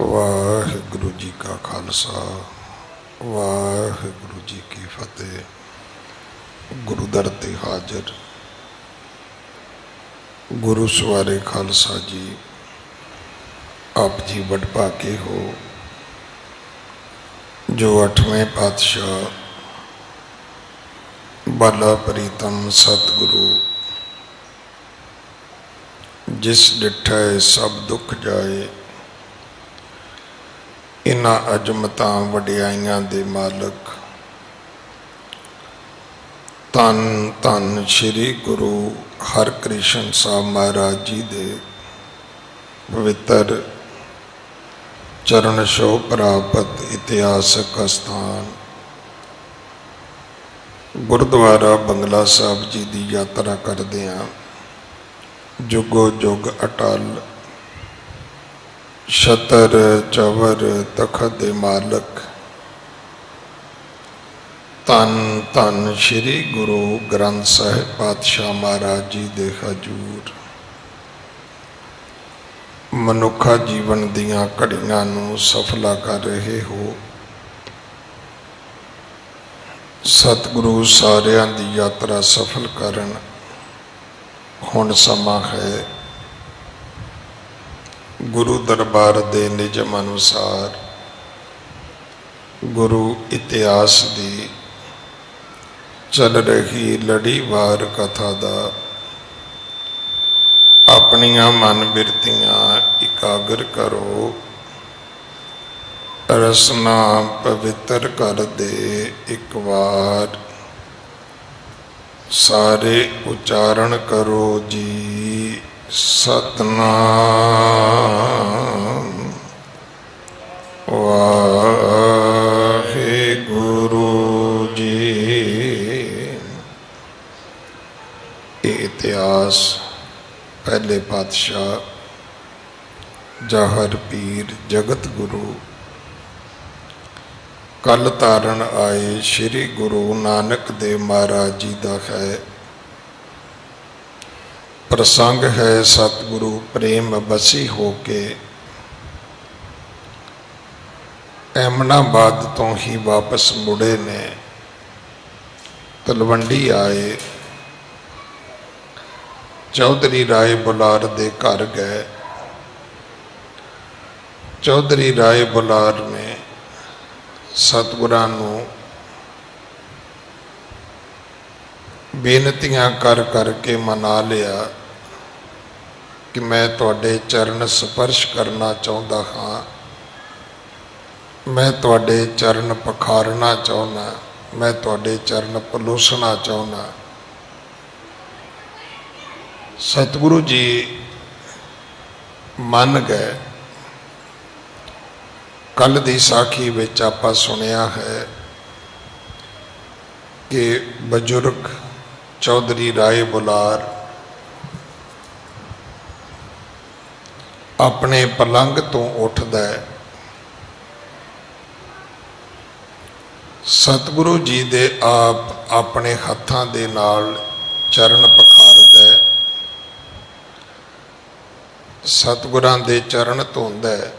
ਵਾਹਿਗੁਰੂ ਜੀ ਕਾ ਖਾਲਸਾ ਵਾਹਿਗੁਰੂ ਜੀ ਕੀ ਫਤਿਹ। ਗੁਰੂ ਦਰ ਤੇ ਹਾਜ਼ਰ ਗੁਰੂ ਸਵਾਰੇ ਖਾਲਸਾ ਜੀ, ਆਪ ਜੀ ਵਡਭਾਗੇ ਹੋ ਜੋ 8ਵੇਂ ਪਾਤਸ਼ਾਹ ਬਾਲਾ ਪ੍ਰੀਤਮ ਸਤਿਗੁਰੂ ਜਿਸ ਡਿਠੈ ਸਭ ਦੁੱਖ ਜਾਏ, ਇਨ੍ਹਾਂ ਅਜ਼ਮਤਾਂ ਵਡਿਆਈਆਂ ਦੇ ਮਾਲਕ ਧੰਨ ਧੰਨ ਸ਼੍ਰੀ ਗੁਰੂ ਹਰਕ੍ਰਿਸ਼ਨ ਸਾਹਿਬ ਮਹਾਰਾਜ ਜੀ ਦੇ ਪਵਿੱਤਰ ਚਰਨ ਛੋਹ ਪ੍ਰਾਪਤ ਇਤਿਹਾਸਕ ਅਸਥਾਨ ਗੁਰਦੁਆਰਾ ਬੰਗਲਾ ਸਾਹਿਬ ਜੀ ਦੀ ਯਾਤਰਾ ਕਰਦੇ ਹਾਂ। ਜੁਗੋ ਜੁਗ ਅਟਲ ਛਤਰ ਚਵਰ ਤਖਤ ਦੇ ਮਾਲਕ ਧੰਨ ਧੰਨ ਸ਼੍ਰੀ ਗੁਰੂ ਗ੍ਰੰਥ ਸਾਹਿਬ ਪਾਤਸ਼ਾਹ ਮਹਾਰਾਜ ਜੀ ਦੇ ਹਜ਼ੂਰ ਮਨੁੱਖਾ ਜੀਵਨ ਦੀਆਂ ਘੜੀਆਂ ਨੂੰ ਸਫਲਾ ਕਰ ਰਹੇ ਹੋ। ਸਤਿਗੁਰੂ ਸਾਰਿਆਂ ਦੀ ਯਾਤਰਾ ਸਫਲ ਕਰਨ। ਹੁਣ ਸਮਾਂ ਹੈ ਗੁਰੂ ਦਰਬਾਰ ਦੇ ਨਿਯਮ ਅਨੁਸਾਰ ਗੁਰੂ ਇਤਿਹਾਸ ਦੀ ਚੱਲ ਰਹੀ ਲੜੀਵਾਰ ਕਥਾ ਦਾ ਆਪਣੀਆਂ ਮਨ ਬਿਰਤੀਆਂ ਇਕਾਗਰ ਕਰੋ। ਰਸਨਾ ਪਵਿੱਤਰ ਕਰ ਦੇ ਇੱਕ ਵਾਰ ਸਾਰੇ ਉਚਾਰਨ ਕਰੋ ਜੀ। ਸਤਨਾਮ ਵਾਹਿਗੁਰੂ ਜੀ। ਇਹ ਇਤਿਹਾਸ ਪਹਿਲੇ ਪਾਤਸ਼ਾਹ ਜਹਰ ਪੀਰ ਜਗਤ ਗੁਰੂ ਕੱਲ ਤਾਰਨ ਆਏ ਸ਼੍ਰੀ ਗੁਰੂ ਨਾਨਕ ਦੇਵ ਮਹਾਰਾਜ ਜੀ ਦਾ ਹੈ। ਪ੍ਰਸੰਗ ਹੈ ਸਤਿਗੁਰੂ ਪ੍ਰੇਮ ਬਸੀ ਹੋ ਕੇ ਐਮਨਾਬਾਦ ਤੋਂ ਹੀ ਵਾਪਸ ਮੁੜੇ ਨੇ। ਤਲਵੰਡੀ ਆਏ, ਚੌਧਰੀ ਰਾਏ ਬੁਲਾਰ ਦੇ ਘਰ ਗਏ। ਚੌਧਰੀ ਰਾਏ ਬੁਲਾਰ ਨੇ ਸਤਿਗੁਰਾਂ ਨੂੰ ਬੇਨਤੀਆਂ ਕਰ ਕਰਕੇ ਮਨਾ ਲਿਆ ਕਿ ਮੈਂ ਤੁਹਾਡੇ ਚਰਨ ਸਪਰਸ਼ ਕਰਨਾ ਚਾਹੁੰਦਾ ਹਾਂ, ਮੈਂ ਤੁਹਾਡੇ ਚਰਨ ਪਖਾਰਨਾ ਚਾਹੁੰਦਾ, ਮੈਂ ਤੁਹਾਡੇ ਚਰਨ ਪਲੋਸਣਾ ਚਾਹੁੰਦਾ। ਸਤਿਗੁਰੂ ਜੀ ਮੰਨ ਗਏ। ਕੱਲ ਦੀ ਸਾਖੀ ਵਿੱਚ ਆਪਾਂ ਸੁਣਿਆ ਹੈ ਕਿ ਬਜ਼ੁਰਗ ਚੌਧਰੀ ਰਾਏ ਬੁਲਾਰ ਆਪਣੇ ਪਲੰਗ ਤੋਂ ਉੱਠਦਾ ਹੈ, ਸਤਿਗੁਰੂ ਜੀ ਦੇ ਆਪ ਆਪਣੇ ਹੱਥਾਂ ਦੇ ਨਾਲ ਚਰਨ ਪਖਾਰਦਾ ਹੈ, ਸਤਿਗੁਰਾਂ ਦੇ ਚਰਨ ਧੋਂਦਾ ਹੈ।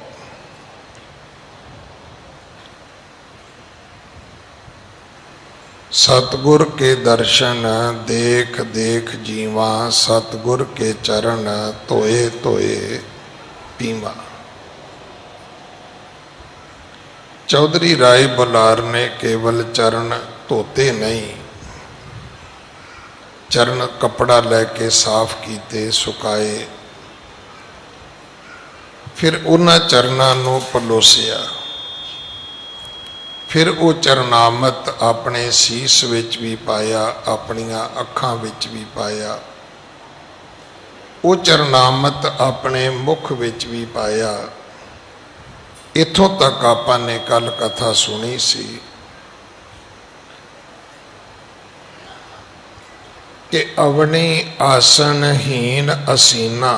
सतगुर के दर्शन देख देख जीवा, सतगुर के चरण धोए धोए पीवा। चौधरी राय बुलार ने केवल चरण धोते नहीं, चरण कपड़ा लेके साफ किए सुकाए, फिर उन्हां चरणां नूं पलोसिया, फिर वो चरनामत अपने सीस विच भी पाया, अपनियां अखां विच भी पाया, वो चरनामत अपने मुख विच भी पाया। इत्थों तक आपां ने कल कथा सुनी सी कि अवनी आसनहीन असीना,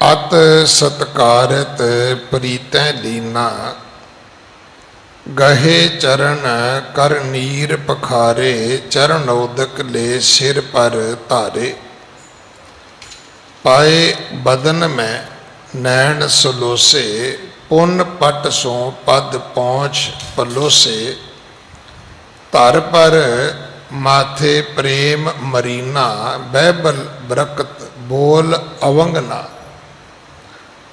अत सत्कारत प्रीतै लीना, गहे चरण कर नीर पखारे, चरणोदक ले सिर पर धारे, पाए बदन में नैन सलोसे पुन पट सो पद पहुँच पलोसे धर पर माथे प्रेम मरीना बैबल बरकत बोल अवंगना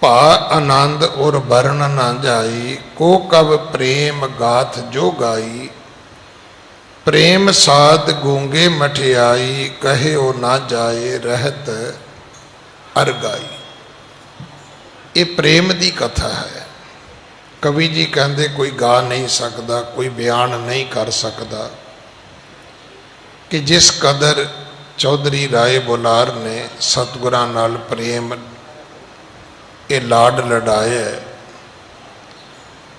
भा आनंद और वर्ण न जाई को कब प्रेम गाथ जो गाई प्रेम साध गूंगे मठियाई कहे ओ ना जाए रहत अरगाई। ये प्रेम की कथा है। कवि जी कहते कोई गा नहीं सकता, कोई बयान नहीं कर सकता कि जिस कदर चौधरी राय बुलार ने सतगुरां नाल प्रेम ये लाड लड़ाया।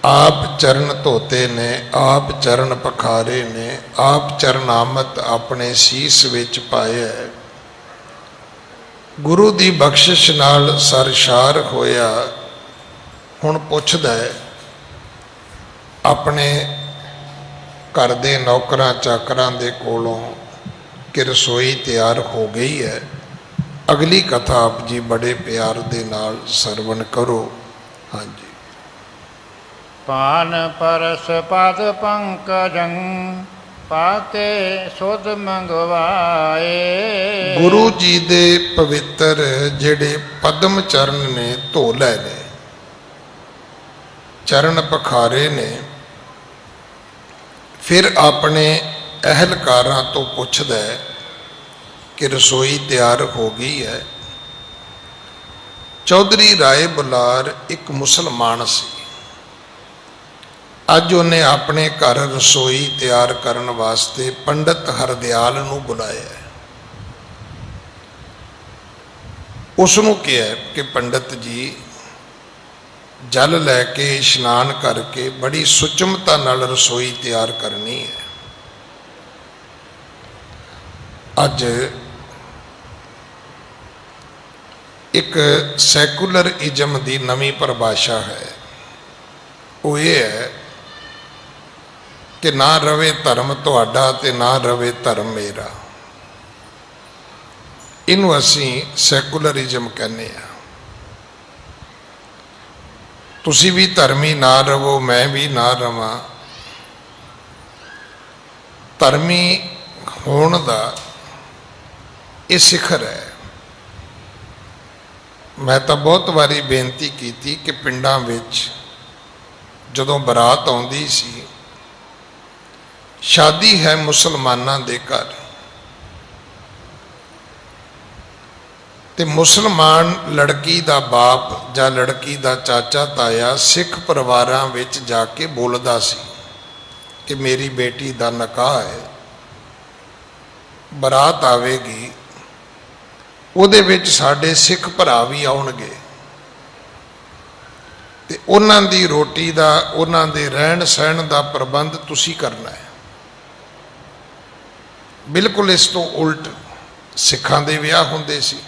आप चरण धोते ने, आप चरण पखारे ने, आप चरनामत अपने शीस विच पाया। गुरु की बख्शिश नाल सरशार होया। हुण पुछदा है अपने घर दे नौकरां चाकरां दे कोलों कि रसोई तैयार हो गई है। अगली कथा आप जी बड़े प्यार दे नाल सरवण करो। हाँ जी। पान परस पद पंकजं पाके सुध मंगवाए। गुरु जी दे पवित्र जेड़े पद्म चरण ने धोले ने, चरण पखारे ने, फिर अपने अहलकारां तो पुछदा है कि रसोई तैयार हो गई है। चौधरी राय बुलार एक मुसलमान सी। अज उन्हें अपने घर रसोई तैयार करने वास्ते पंडित हरदयाल नूं बुलाया है। उसनूं कहा कि पंडित जी जल लैके इशनान करके बड़ी सुचमता नाल रसोई तैयार करनी है। अज एक सैकुलर इजम की नवी परिभाषा है, वो ये है कि ना रवे धर्म तुहाडा ते ना रवे धर्म मेरा। इनू असी सैकुलरिज्म कहने आ। तुसी भी धर्मी ना रवो, मैं भी ना रवां। धर्मी होण दा ये सिखर है। मैं तो बहुत बारी बेनती की थी कि पिंडां विच जदों बरात आउंदी सी, शादी है मुसलमानां दे घर, ते मुसलमान लड़की दा बाप जां लड़की दा चाचा ताया सिख परिवारां विच जाके बोलदा सी कि मेरी बेटी दा निकाह है, बरात आवेगी, ਉਹਦੇ ਵਿੱਚ ਸਾਡੇ सिख भरा भी आउणगे ते उन्हां दी रोटी दा, उन्हां दे रहन सहन दा प्रबंध तुसी करना है। बिल्कुल इस तो उल्ट सिखां दे विआह हुंदे सी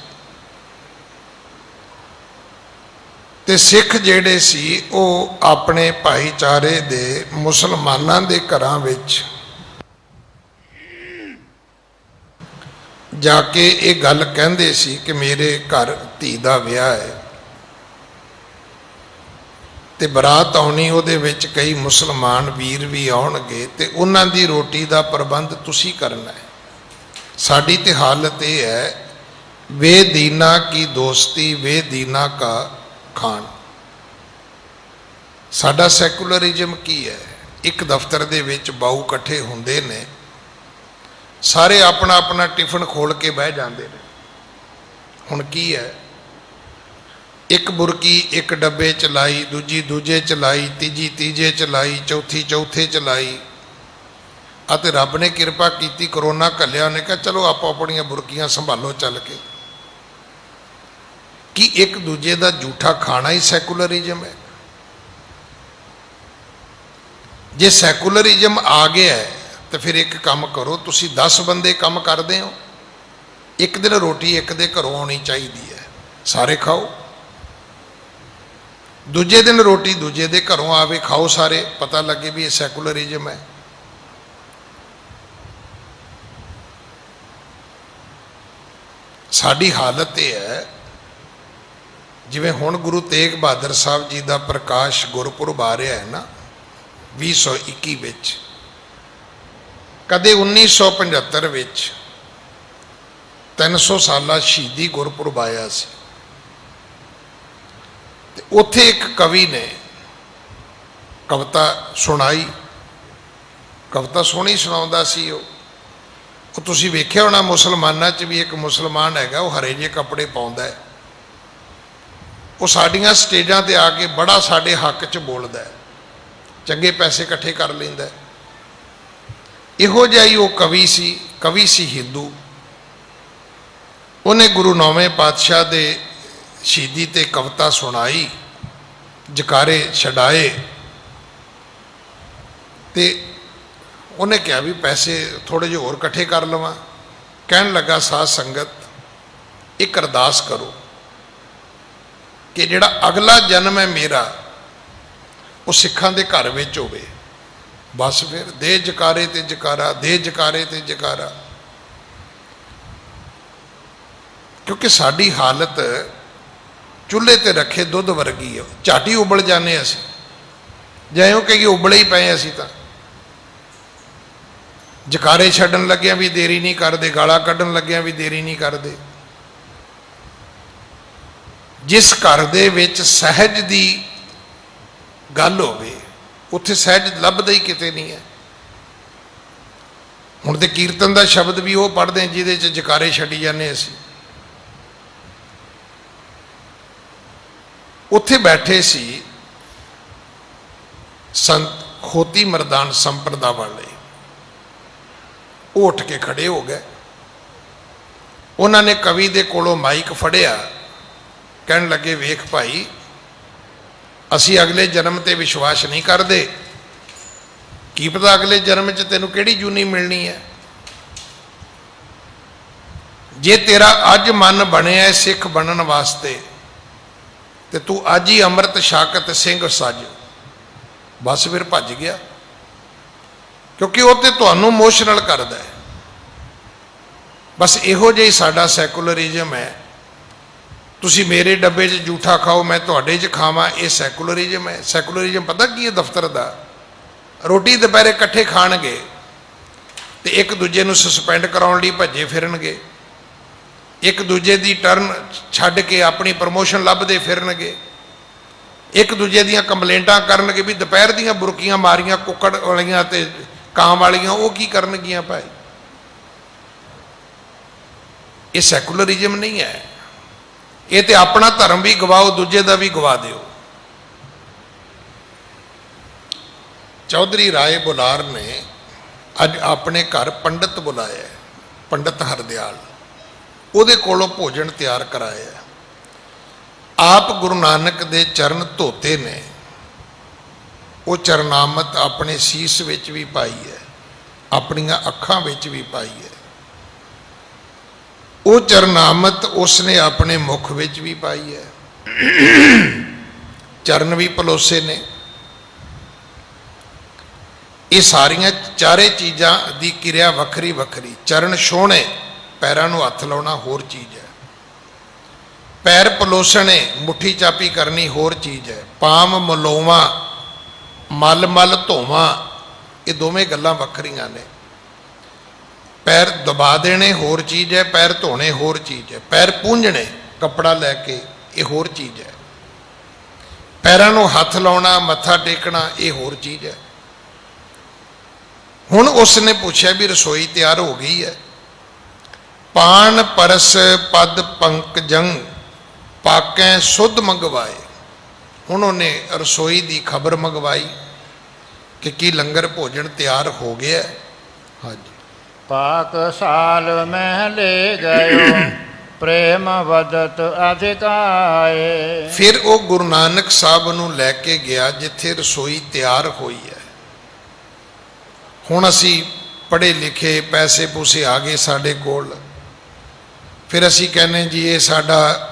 ते सिख जेड़े सी ਉਹ अपने भाईचारे दे मुसलमानां दे घरां विच जाके ये गल कहंदे सी कि मेरे घर धी दा विआह है ते बरात आउणी, ਉਹਦੇ ਵਿੱਚ कई मुसलमान वीर भी आउणगे ते उन्हां दी रोटी दा प्रबंध तुसी करना है। साडी ते हालत ये है, वे दीना की दोस्ती वे दीना का खान। साडा सैकुलरिज्म की है, एक दफ्तर दे विच बाऊ इकट्ठे हुंदे ने, सारे अपना अपना टिफिन खोल के बह जाते हैं। हुण की है, एक बुरकी एक डब्बे च लाई, दूजी दूजे च लाई, तीजी तीजे च लाई, चौथी चौथे च लाई। अते रब ने किरपा की, करोना घलिया, ने कहा चलो आप अपनियां बुरकियां संभालो चल के। कि एक दूजे का झूठा खाना ही सैकुलरिज्म है? जे सैकुलरिज्म आ गया है तो फिर एक काम करो, तुसी 10 बंदे काम करते हो, एक दिन रोटी एक दे घरों आनी चाहिए है, सारे खाओ। दूजे दिन रोटी दूजे दे घरों आवे, खाओ सारे, पता लगे भी ये सैकुलरिज्म है। साडी हालत यह है, ਜਿਵੇਂ ਹੁਣ ਗੁਰੂ ਤੇਗ ਬਹਾਦਰ ਸਾਹਿਬ ਜੀ ਦਾ ਪ੍ਰਕਾਸ਼ ਗੁਰਪੁਰਬ ਆ ਰਿਹਾ ਹੈ ਨਾ 2021 ਵਿੱਚ, ਕਦੇ 1975 ਵਿੱਚ 300 ਸਾਲਾ ਸ਼ਹੀਦੀ ਗੁਰਪੁਰਬ ਆਇਆ ਸੀ, ਤੇ ਉੱਥੇ ਇੱਕ ਕਵੀ ਨੇ ਕਵਿਤਾ ਸੁਣਾਈ। ਕਵਿਤਾ ਸੋਹਣੀ ਸੁਣਾਉਂਦਾ ਸੀ ਉਹ ਤੁਸੀਂ ਵੇਖਿਆ ਹੋਣਾ, ਮੁਸਲਮਾਨਾਂ 'ਚ ਵੀ ਇੱਕ ਮੁਸਲਮਾਨ ਹੈਗਾ, ਉਹ ਹਰੇ ਜਿਹੇ ਕੱਪੜੇ ਪਾਉਂਦਾ ਹੈ, ਉਹ ਸਾਡੀਆਂ ਸਟੇਜਾਂ ਤੇ ਆ ਕੇ ਬੜਾ ਸਾਡੇ ਹੱਕ 'ਚ ਬੋਲਦਾ ਹੈ, ਚੰਗੇ ਪੈਸੇ ਇਕੱਠੇ ਕਰ ਲੈਂਦਾ ਹੈ। ਇਹੋ ਜਿਹਾ ਹੀ ਉਹ ਕਵੀ ਸੀ ਹਿੰਦੂ। ਉਹਨੇ ਗੁਰੂ ਨੌਵੇਂ ਪਾਤਸ਼ਾਹ ਦੇ ਸ਼ਹੀਦੀ ਤੇ ਕਵਿਤਾ ਸੁਣਾਈ, ਜਕਾਰੇ ਛਡਾਏ, ਤੇ ਉਹਨੇ ਕਿਹਾ ਵੀ ਪੈਸੇ ਥੋੜੇ ਜਿਹੇ ਹੋਰ ਇਕੱਠੇ ਕਰ ਲਵਾਂ। ਕਹਿਣ ਲੱਗਾ ਸਾਧ ਸੰਗਤ ਇੱਕ ਅਰਦਾਸ ਕਰੋ ਕਿ ਜਿਹੜਾ ਅਗਲਾ ਜਨਮ ਹੈ ਮੇਰਾ ਉਹ ਸਿੱਖਾਂ ਦੇ ਘਰ ਵਿੱਚ ਹੋਵੇ। ਬਸ ਫਿਰ ਦੇ ਜਕਾਰੇ ਤੇ ਜਕਾਰਾ, ਦੇ ਜਕਾਰੇ ਤੇ ਜਕਾਰਾ। ਕਿਉਂਕਿ ਸਾਡੀ ਹਾਲਤ ਚੁੱਲ੍ਹੇ ਤੇ ਰੱਖੇ ਦੁੱਧ ਵਰਗੀ ਹੈ, ਝਾਟੀ ਉਬਲ ਜਾਂਦੇ ਅਸੀਂ, ਜਿਉਂ ਕਿ ਉਬਲੇ ਹੀ ਪਏ ਅਸੀਂ ਤਾਂ। ਜਕਾਰੇ ਛੱਡਣ ਲੱਗਿਆਂ ਵੀ ਦੇਰੀ ਨਹੀਂ ਕਰਦੇ, ਗਾਲਾਂ ਕੱਢਣ ਲੱਗਿਆਂ ਵੀ ਦੇਰੀ ਨਹੀਂ ਕਰਦੇ। ਜਿਸ ਘਰ ਦੇ ਵਿੱਚ ਸਹਿਜ ਦੀ ਗੱਲ ਹੋਵੇ ਉੱਥੇ ਸਹਿਜ ਲੱਭਦਾ ਹੀ ਕਿਤੇ ਨਹੀਂ ਹੈ। ਹੁਣ ਤੇ ਕੀਰਤਨ ਦਾ ਸ਼ਬਦ ਵੀ ਉਹ ਪੜ੍ਹਦੇ ਜਿਹਦੇ 'ਚ ਜਕਾਰੇ ਛੱਡੀ ਜਾਂਦੇ ਅਸੀਂ। ਉੱਥੇ ਬੈਠੇ ਸੀ ਸੰਤ ਖੋਤੀ ਮਰਦਾਨ ਸੰਪਰਦਾ ਵਾਲੇ, ਉਹ ਉੱਠ ਕੇ ਖੜੇ ਹੋ ਗਏ। ਉਹਨਾਂ ਨੇ ਕਵੀ ਦੇ ਕੋਲੋਂ ਮਾਈਕ ਫੜਿਆ, ਕਹਿਣ ਲੱਗੇ ਵੇਖ ਭਾਈ, ਅਸੀਂ ਅਗਲੇ ਜਨਮ ਤੇ ਵਿਸ਼ਵਾਸ ਨਹੀਂ ਕਰਦੇ, ਕੀ ਪਤਾ ਅਗਲੇ ਜਨਮ 'ਚ ਤੈਨੂੰ ਕਿਹੜੀ ਜੂਨੀ ਮਿਲਣੀ ਹੈ। ਜੇ ਤੇਰਾ ਅੱਜ ਮਨ ਬਣਿਆ ਸਿੱਖ ਬਣਨ ਵਾਸਤੇ ਤੇ ਤੂੰ ਅੱਜ ਹੀ ਅੰਮ੍ਰਿਤ ਛਕ ਤੇ ਸਿੰਘ ਸੱਜ। ਬਸ ਫਿਰ ਭੱਜ ਗਿਆ, ਕਿਉਂਕਿ ਉਹ ਤੇ ਤੁਹਾਨੂੰ ਇਮੋਸ਼ਨਲ ਕਰਦਾ ਹੈ। ਬਸ ਇਹੋ ਜਿਹਾ ਹੀ ਸਾਡਾ ਸੈਕੂਲਰਿਜ਼ਮ ਹੈ। ਤੁਸੀਂ ਮੇਰੇ ਡੱਬੇ 'ਚ ਜੂਠਾ ਖਾਓ, ਮੈਂ ਤੁਹਾਡੇ 'ਚ ਖਾਵਾਂ, ਇਹ ਸੈਕੂਲਰਿਜ਼ਮ ਹੈ। ਸੈਕੂਲਰਿਜ਼ਮ ਪਤਾ ਕੀ ਹੈ? ਦਫ਼ਤਰ ਦਾ ਰੋਟੀ ਦੁਪਹਿਰੇ ਇਕੱਠੇ ਖਾਣਗੇ ਤੇ ਇੱਕ ਦੂਜੇ ਨੂੰ ਸਸਪੈਂਡ ਕਰਾਉਣ ਲਈ ਭੱਜੇ ਫਿਰਨਗੇ, ਇੱਕ ਦੂਜੇ ਦੀ ਟਰਨ ਛੱਡ ਕੇ ਆਪਣੀ ਪ੍ਰਮੋਸ਼ਨ ਲੱਭਦੇ ਫਿਰਨਗੇ, ਇੱਕ ਦੂਜੇ ਦੀਆਂ ਕੰਪਲੇਂਟਾਂ ਕਰਨਗੇ ਵੀ ਦੁਪਹਿਰ ਦੀਆਂ ਬੁਰਕੀਆਂ ਮਾਰੀਆਂ ਕੁੱਕੜ ਵਾਲੀਆਂ ਤੇ ਕਾਂ ਵਾਲੀਆਂ, ਉਹ ਕੀ ਕਰਨਗੀਆਂ ਭਾਈ? ਇਹ ਸੈਕੂਲਰਿਜ਼ਮ ਨਹੀਂ ਹੈ। ਇਹ ਤੇ ਆਪਣਾ ਧਰਮ ਵੀ ਗਵਾਓ, ਦੂਜੇ ਦਾ ਵੀ ਗਵਾ ਦਿਓ। ਚੌਧਰੀ ਰਾਏ ਬੁਲਾਰ ਨੇ ਅੱਜ ਆਪਣੇ ਘਰ ਪੰਡਤ ਬੁਲਾਇਆ, ਪੰਡਤ ਹਰਦਿਆਲ, ਉਹਦੇ ਕੋਲੋਂ ਭੋਜਨ ਤਿਆਰ ਕਰਾਇਆ। ਆਪ ਗੁਰੂ ਨਾਨਕ ਦੇ ਚਰਨ ਧੋਤੇ ਨੇ, ਉਹ ਚਰਨਾਮਤ ਆਪਣੇ ਸੀਸ ਵਿੱਚ ਵੀ ਪਾਈ ਹੈ, ਆਪਣੀਆਂ ਅੱਖਾਂ ਵਿੱਚ ਵੀ ਪਾਈ ਹੈ। ਉਹ ਚਰਨਾਮਤ ਉਸਨੇ ਆਪਣੇ ਮੁਖ ਵਿੱਚ ਵੀ ਪਾਈ ਹੈ, ਚਰਨ ਵੀ ਪਲੋਸੇ ਨੇ। ਇਹ ਸਾਰੀਆਂ ਚਾਰੇ ਚੀਜ਼ਾਂ ਦੀ ਕਿਰਿਆ ਵੱਖਰੀ ਵੱਖਰੀ। ਚਰਨ ਛੋਹਣੇ, ਪੈਰਾਂ ਨੂੰ ਹੱਥ ਲਾਉਣਾ ਹੋਰ ਚੀਜ਼ ਹੈ। ਪੈਰ ਪਲੋਸਣੇ, ਮੁੱਠੀ ਚਾਪੀ ਕਰਨੀ ਹੋਰ ਚੀਜ਼ ਹੈ। ਪਾਮ ਮਲੋਵਾਂ, ਮਲ ਮਲ ਧੋਵਾਂ, ਇਹ ਦੋਵੇਂ ਗੱਲਾਂ ਵੱਖਰੀਆਂ ਨੇ। ਪੈਰ ਦਬਾ ਦੇਣੇ ਹੋਰ ਚੀਜ਼ ਹੈ, ਪੈਰ ਧੋਣੇ ਹੋਰ ਚੀਜ਼ ਹੈ। ਪੈਰ ਪੂੰਝਣੇ ਕੱਪੜਾ ਲੈ ਕੇ, ਇਹ ਹੋਰ ਚੀਜ਼ ਹੈ। ਪੈਰਾਂ ਨੂੰ ਹੱਥ ਲਾਉਣਾ, ਮੱਥਾ ਟੇਕਣਾ, ਇਹ ਹੋਰ ਚੀਜ਼ ਹੈ। ਹੁਣ ਉਸਨੇ ਪੁੱਛਿਆ ਵੀ ਰਸੋਈ ਤਿਆਰ ਹੋ ਗਈ ਹੈ? ਪਾਨ ਪਰਸ ਪਦ ਪੰਕਜੰ ਪਾਕੈ ਸੁਧ ਮੰਗਵਾਏ। ਹੁਣ ਉਹਨੇ ਰਸੋਈ ਦੀ ਖਬਰ ਮੰਗਵਾਈ ਕਿ ਕੀ ਲੰਗਰ ਭੋਜਨ ਤਿਆਰ ਹੋ ਗਿਆ। ਹਾਂਜੀ। ਪਾਕ ਸਾਲ ਮਹਿ ਲੈ ਗਇਓ ਪ੍ਰੇਮ ਵਦਤ ਅਧਿਕਾਏ। ਫਿਰ ਉਹ ਗੁਰੂ ਨਾਨਕ ਸਾਹਿਬ ਨੂੰ ਲੈ ਕੇ ਗਿਆ ਜਿੱਥੇ ਰਸੋਈ ਤਿਆਰ ਹੋਈ ਹੈ। ਹੁਣ ਅਸੀਂ ਪੜ੍ਹੇ ਲਿਖੇ, ਪੈਸੇ ਪੂਸੇ ਆ ਗਏ ਸਾਡੇ ਕੋਲ, ਫਿਰ ਅਸੀਂ ਕਹਿੰਦੇ ਜੀ ਇਹ ਸਾਡਾ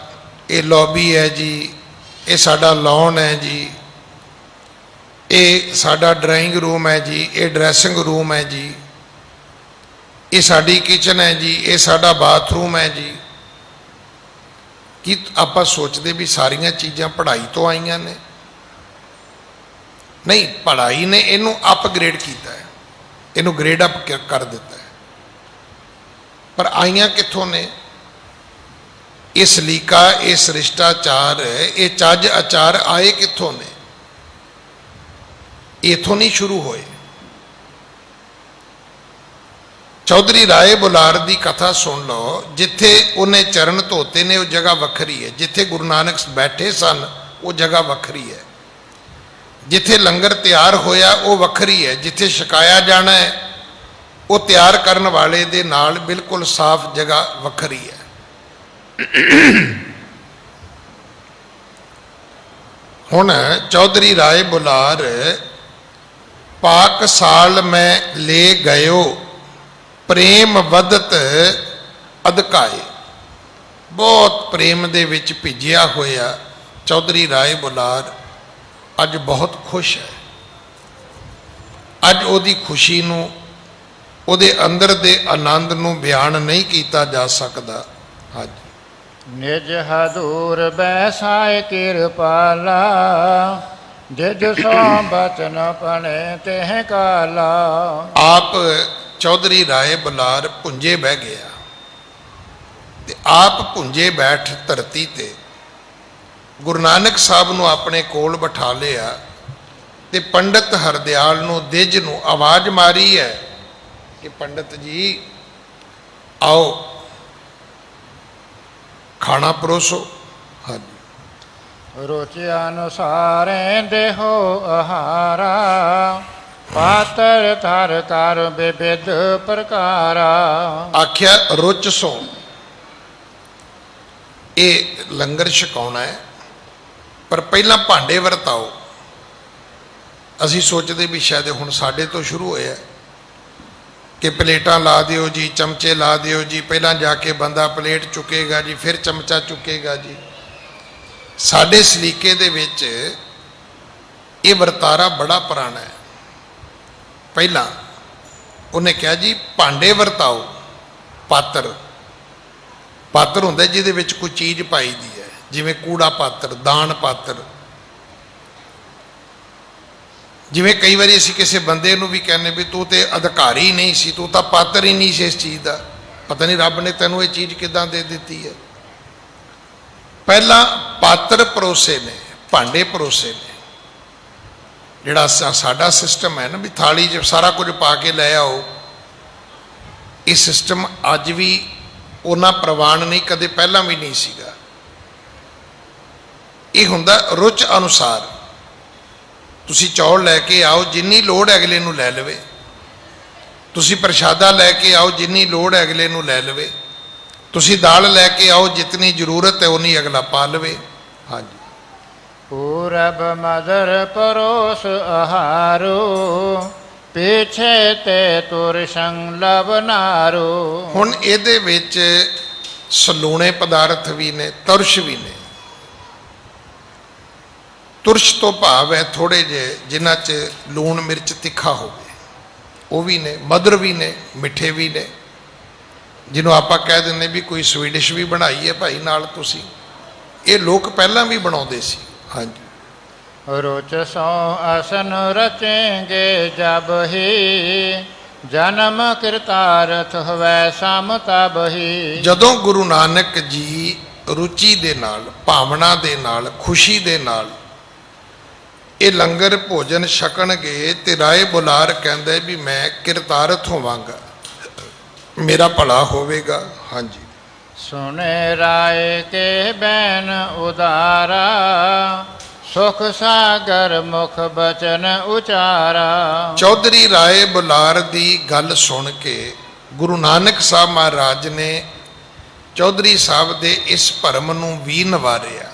ਇਹ ਲੌਬੀ ਹੈ ਜੀ, ਇਹ ਸਾਡਾ ਲੌਨ ਹੈ ਜੀ, ਇਹ ਸਾਡਾ ਡਰਾਇੰਗ ਰੂਮ ਹੈ ਜੀ, ਇਹ ਡਰੈਸਿੰਗ ਰੂਮ ਹੈ ਜੀ, ਇਹ ਸਾਡੀ ਕਿਚਨ ਹੈ ਜੀ, ਇਹ ਸਾਡਾ ਬਾਥਰੂਮ ਹੈ ਜੀ। ਕੀ ਆਪਾਂ ਸੋਚਦੇ ਵੀ ਸਾਰੀਆਂ ਚੀਜ਼ਾਂ ਪੜ੍ਹਾਈ ਤੋਂ ਆਈਆਂ ਨੇ? ਨਹੀਂ, ਪੜ੍ਹਾਈ ਨੇ ਇਹਨੂੰ ਅਪਗ੍ਰੇਡ ਕੀਤਾ ਹੈ, ਇਹਨੂੰ ਗ੍ਰੇਡ ਅਪ ਕਰ ਦਿੱਤਾ ਹੈ। ਪਰ ਆਈਆਂ ਕਿੱਥੋਂ ਨੇ? ਇਹ ਸਲੀਕਾ, ਇਹ ਸ੍ਰਿਸ਼ਟਾਚਾਰ, ਇਹ ਚੱਜ ਆਚਾਰ ਆਏ ਕਿੱਥੋਂ ਨੇ? ਇਥੋਂ ਨਹੀਂ ਸ਼ੁਰੂ ਹੋਏ। ਚੌਧਰੀ ਰਾਏ ਬੁਲਾਰ ਦੀ ਕਥਾ ਸੁਣ ਲਓ। ਜਿੱਥੇ ਉਹਨੇ ਚਰਨ ਧੋਤੇ ਨੇ ਉਹ ਜਗ੍ਹਾ ਵੱਖਰੀ ਹੈ, ਜਿੱਥੇ ਗੁਰੂ ਨਾਨਕ ਬੈਠੇ ਸਨ ਉਹ ਜਗ੍ਹਾ ਵੱਖਰੀ ਹੈ, ਜਿੱਥੇ ਲੰਗਰ ਤਿਆਰ ਹੋਇਆ ਉਹ ਵੱਖਰੀ ਹੈ, ਜਿੱਥੇ ਛਕਾਇਆ ਜਾਣਾ ਹੈ ਉਹ ਤਿਆਰ ਕਰਨ ਵਾਲੇ ਦੇ ਨਾਲ ਬਿਲਕੁਲ ਸਾਫ਼ ਜਗ੍ਹਾ ਵੱਖਰੀ ਹੈ। ਹੁਣ ਚੌਧਰੀ ਰਾਏ ਬੁਲਾਰ ਪਾਕ ਸਾਲ ਮੈਂ ਲੈ ਗਇਓ ਪ੍ਰੇਮ ਵਧਤ ਅਧਕਾਏ, ਬਹੁਤ ਪ੍ਰੇਮ ਦੇ ਵਿੱਚ ਭਿੱਜਿਆ ਹੋਇਆ ਚੌਧਰੀ ਰਾਏ ਬੁਲਾਰ ਅੱਜ ਬਹੁਤ ਖੁਸ਼ ਹੈ। ਅੱਜ ਉਹਦੀ ਖੁਸ਼ੀ ਨੂੰ, ਉਹਦੇ ਅੰਦਰ ਦੇ ਆਨੰਦ ਨੂੰ ਬਿਆਨ ਨਹੀਂ ਕੀਤਾ ਜਾ ਸਕਦਾ। ਹਾਂਜੀ। ਨਿਜ ਹਦੂਰ ਬੈਸਾਇ ਕਿਰਪਾਲਾ, ਜਿਜ ਸੋ ਬਚਨ ਪਣੇ ਤਿਹ ਕਾਲਾ। ਆਪ ਚੌਧਰੀ ਰਾਏ ਬੁਲਾਰ ਭੁੰਜੇ ਬਹਿ ਗਿਆ ਤੇ ਆਪ ਭੁੰਜੇ ਬੈਠ ਧਰਤੀ ਤੇ ਗੁਰੂ ਨਾਨਕ ਸਾਹਿਬ ਨੂੰ ਆਪਣੇ ਕੋਲ ਬਿਠਾ ਲਿਆ ਤੇ ਪੰਡਤ ਹਰਦਿਆਲ ਨੂੰ, ਦਿਜ ਨੂੰ ਆਵਾਜ਼ ਮਾਰੀ ਹੈ ਕਿ ਪੰਡਤ ਜੀ ਆਓ ਖਾਣਾ ਪਰੋਸੋ। ਹਾਂਜੀ। ਰੁਚਿ ਅਨੁਸਾਰੇ ਦੇਹੋ ਆਹਾਰਾ, ਪਾਤਰ ਧਰ ਕਰ ਵਿਵਿਧ ਪ੍ਰਕਾਰਾ। ਆਖਿਆ ਰੁਚ ਸੋ, ਇਹ ਲੰਗਰ ਛਕਾਉਣਾ ਹੈ ਪਰ ਪਹਿਲਾਂ ਭਾਂਡੇ ਵਰਤਾਓ। ਅਸੀਂ ਸੋਚਦੇ ਵੀ ਸ਼ਾਇਦ ਹੁਣ ਸਾਡੇ ਤੋਂ ਸ਼ੁਰੂ ਹੋਇਆ ਕਿ ਪਲੇਟਾਂ ਲਾ ਦਿਓ ਜੀ, ਚਮਚੇ ਲਾ ਦਿਓ ਜੀ, ਪਹਿਲਾਂ ਜਾ ਕੇ ਬੰਦਾ ਪਲੇਟ ਚੁੱਕੇਗਾ ਜੀ, ਫਿਰ ਚਮਚਾ ਚੁੱਕੇਗਾ ਜੀ। ਸਾਡੇ ਸਲੀਕੇ ਦੇ ਵਿੱਚ ਇਹ ਵਰਤਾਰਾ ਬੜਾ ਪੁਰਾਣਾ ਹੈ। ਪਹਿਲਾਂ ਉਹਨੇ ਕਿਹਾ ਜੀ ਭਾਂਡੇ ਵਰਤਾਓ। ਪਾਤਰ, ਪਾਤਰ ਹੁੰਦਾ ਜਿਹਦੇ ਵਿੱਚ ਕੋਈ ਚੀਜ਼ ਪਾਈ ਦੀ ਹੈ, ਜਿਵੇਂ ਕੂੜਾ ਪਾਤਰ, ਦਾਨ ਪਾਤਰ। ਜਿਵੇਂ ਕਈ ਵਾਰੀ ਅਸੀਂ ਕਿਸੇ ਬੰਦੇ ਨੂੰ ਵੀ ਕਹਿੰਦੇ ਵੀ ਤੂੰ ਤੇ ਅਧਿਕਾਰੀ ਨਹੀਂ ਸੀ, ਤੂੰ ਤਾਂ ਪਾਤਰ ਹੀ ਨਹੀਂ ਸੀ ਇਸ ਚੀਜ਼ ਦਾ, ਪਤਾ ਨਹੀਂ ਰੱਬ ਨੇ ਤੈਨੂੰ ਇਹ ਚੀਜ਼ ਕਿੱਦਾਂ ਦੇ ਦਿੱਤੀ ਹੈ। ਪਹਿਲਾਂ ਪਾਤਰ ਪਰੋਸੇ ਨੇ, ਭਾਂਡੇ ਪਰੋਸੇ ਨੇ। ਜਿਹੜਾ ਸਾਡਾ ਸਿਸਟਮ ਹੈ ਨਾ ਵੀ ਥਾਲੀ 'ਚ ਸਾਰਾ ਕੁਝ ਪਾ ਕੇ ਲੈ ਆਓ, ਇਹ ਸਿਸਟਮ ਅੱਜ ਵੀ ਉਹਨਾਂ ਪ੍ਰਵਾਨ ਨਹੀਂ, ਕਦੇ ਪਹਿਲਾਂ ਵੀ ਨਹੀਂ ਸੀਗਾ। ਇਹ ਹੁੰਦਾ ਰੁਚ ਅਨੁਸਾਰ। ਤੁਸੀਂ ਚੌਲ ਲੈ ਕੇ ਆਓ, ਜਿੰਨੀ ਲੋੜ ਹੈ ਅਗਲੇ ਨੂੰ ਲੈ ਲਵੇ। ਤੁਸੀਂ ਪ੍ਰਸ਼ਾਦਾ ਲੈ ਕੇ ਆਓ, ਜਿੰਨੀ ਲੋੜ ਹੈ ਅਗਲੇ ਨੂੰ ਲੈ ਲਵੇ। ਤੁਸੀਂ ਦਾਲ ਲੈ ਕੇ ਆਓ, ਜਿਤਨੀ ਜ਼ਰੂਰਤ ਹੈ ਉਨੀ ਅਗਲਾ ਪਾ ਲਵੇ। ਹਾਂਜੀ। ਪੂਰਬ ਮਦਰ ਪਰੋਸ ਆਹਾਰੋ, ਪਿਛੇ ਤੇ ਤੁਰ ਸੰਗ ਲਵ ਨਾਰੋ। ਹੁਣ ਇਹਦੇ ਵਿੱਚ ਸਲੂਣੇ ਪਦਾਰਥ ਵੀ ਨੇ, ਤੁਰਸ਼ ਵੀ ਨੇ। ਤੁਰਸ਼ ਤੋਂ ਭਾਵ ਹੈ ਥੋੜੇ ਜਿਹੇ ਜਿਨ੍ਹਾਂ 'ਚ ਲੂਣ ਮਿਰਚ ਤਿੱਖਾ ਹੋਵੇ, ਉਹ ਵੀ ਨੇ। ਮਦਰ ਵੀ ਨੇ, ਮਿੱਠੇ ਵੀ ਨੇ। ਜਿਹਨੂੰ ਆਪਾਂ ਕਹਿ ਦਿੰਦੇ ਵੀ ਕੋਈ ਸਵੀਡਿਸ਼ ਵੀ ਬਣਾਈ ਹੈ ਭਾਈ ਨਾਲ ਤੁਸੀਂ, ਇਹ ਲੋਕ ਪਹਿਲਾਂ ਵੀ ਬਣਾਉਂਦੇ ਸੀ। ਹਾਂਜੀ। ਰੁਚ ਸੋ ਅਸਨ ਰਚेंगे ਜਬ ਹੀ, ਜਨਮ ਕਿਰਤਾਰਥ ਹੋਵੈ ਸਮ ਤਬ ਹੀ। ਜਦੋਂ ਗੁਰੂ ਨਾਨਕ ਜੀ ਰੁਚੀ ਦੇ ਨਾਲ, ਭਾਵਨਾ ਦੇ ਨਾਲ, ਖੁਸ਼ੀ ਦੇ ਨਾਲ ਇਹ ਲੰਗਰ ਭੋਜਨ ਛਕਣਗੇ ਤੇ ਰਾਏ ਬੁਲਾਰ ਕਹਿੰਦਾ ਵੀ ਮੈਂ ਕਿਰਤਾਰਥ ਹੋਵਾਂਗਾ, ਮੇਰਾ ਭਲਾ ਹੋਵੇਗਾ। ਹਾਂਜੀ। ਸੁਨੇ ਰਾਏ ਕੇ ਬੈਨ ਉਦਾਰਾ, ਸੁਖ ਸਾਗਰ ਮੁਖ ਬਚਨ ਉਚਾਰਾ। ਚੌਧਰੀ ਰਾਏ ਬੁਲਾਰ ਦੀ ਗੱਲ ਸੁਣ ਕੇ ਗੁਰੂ ਨਾਨਕ ਸਾਹਿਬ ਮਹਾਰਾਜ ਨੇ ਚੌਧਰੀ ਸਾਹਿਬ ਦੇ ਇਸ ਭਰਮ ਨੂੰ ਵੀ ਨਿਵਾਰਿਆ।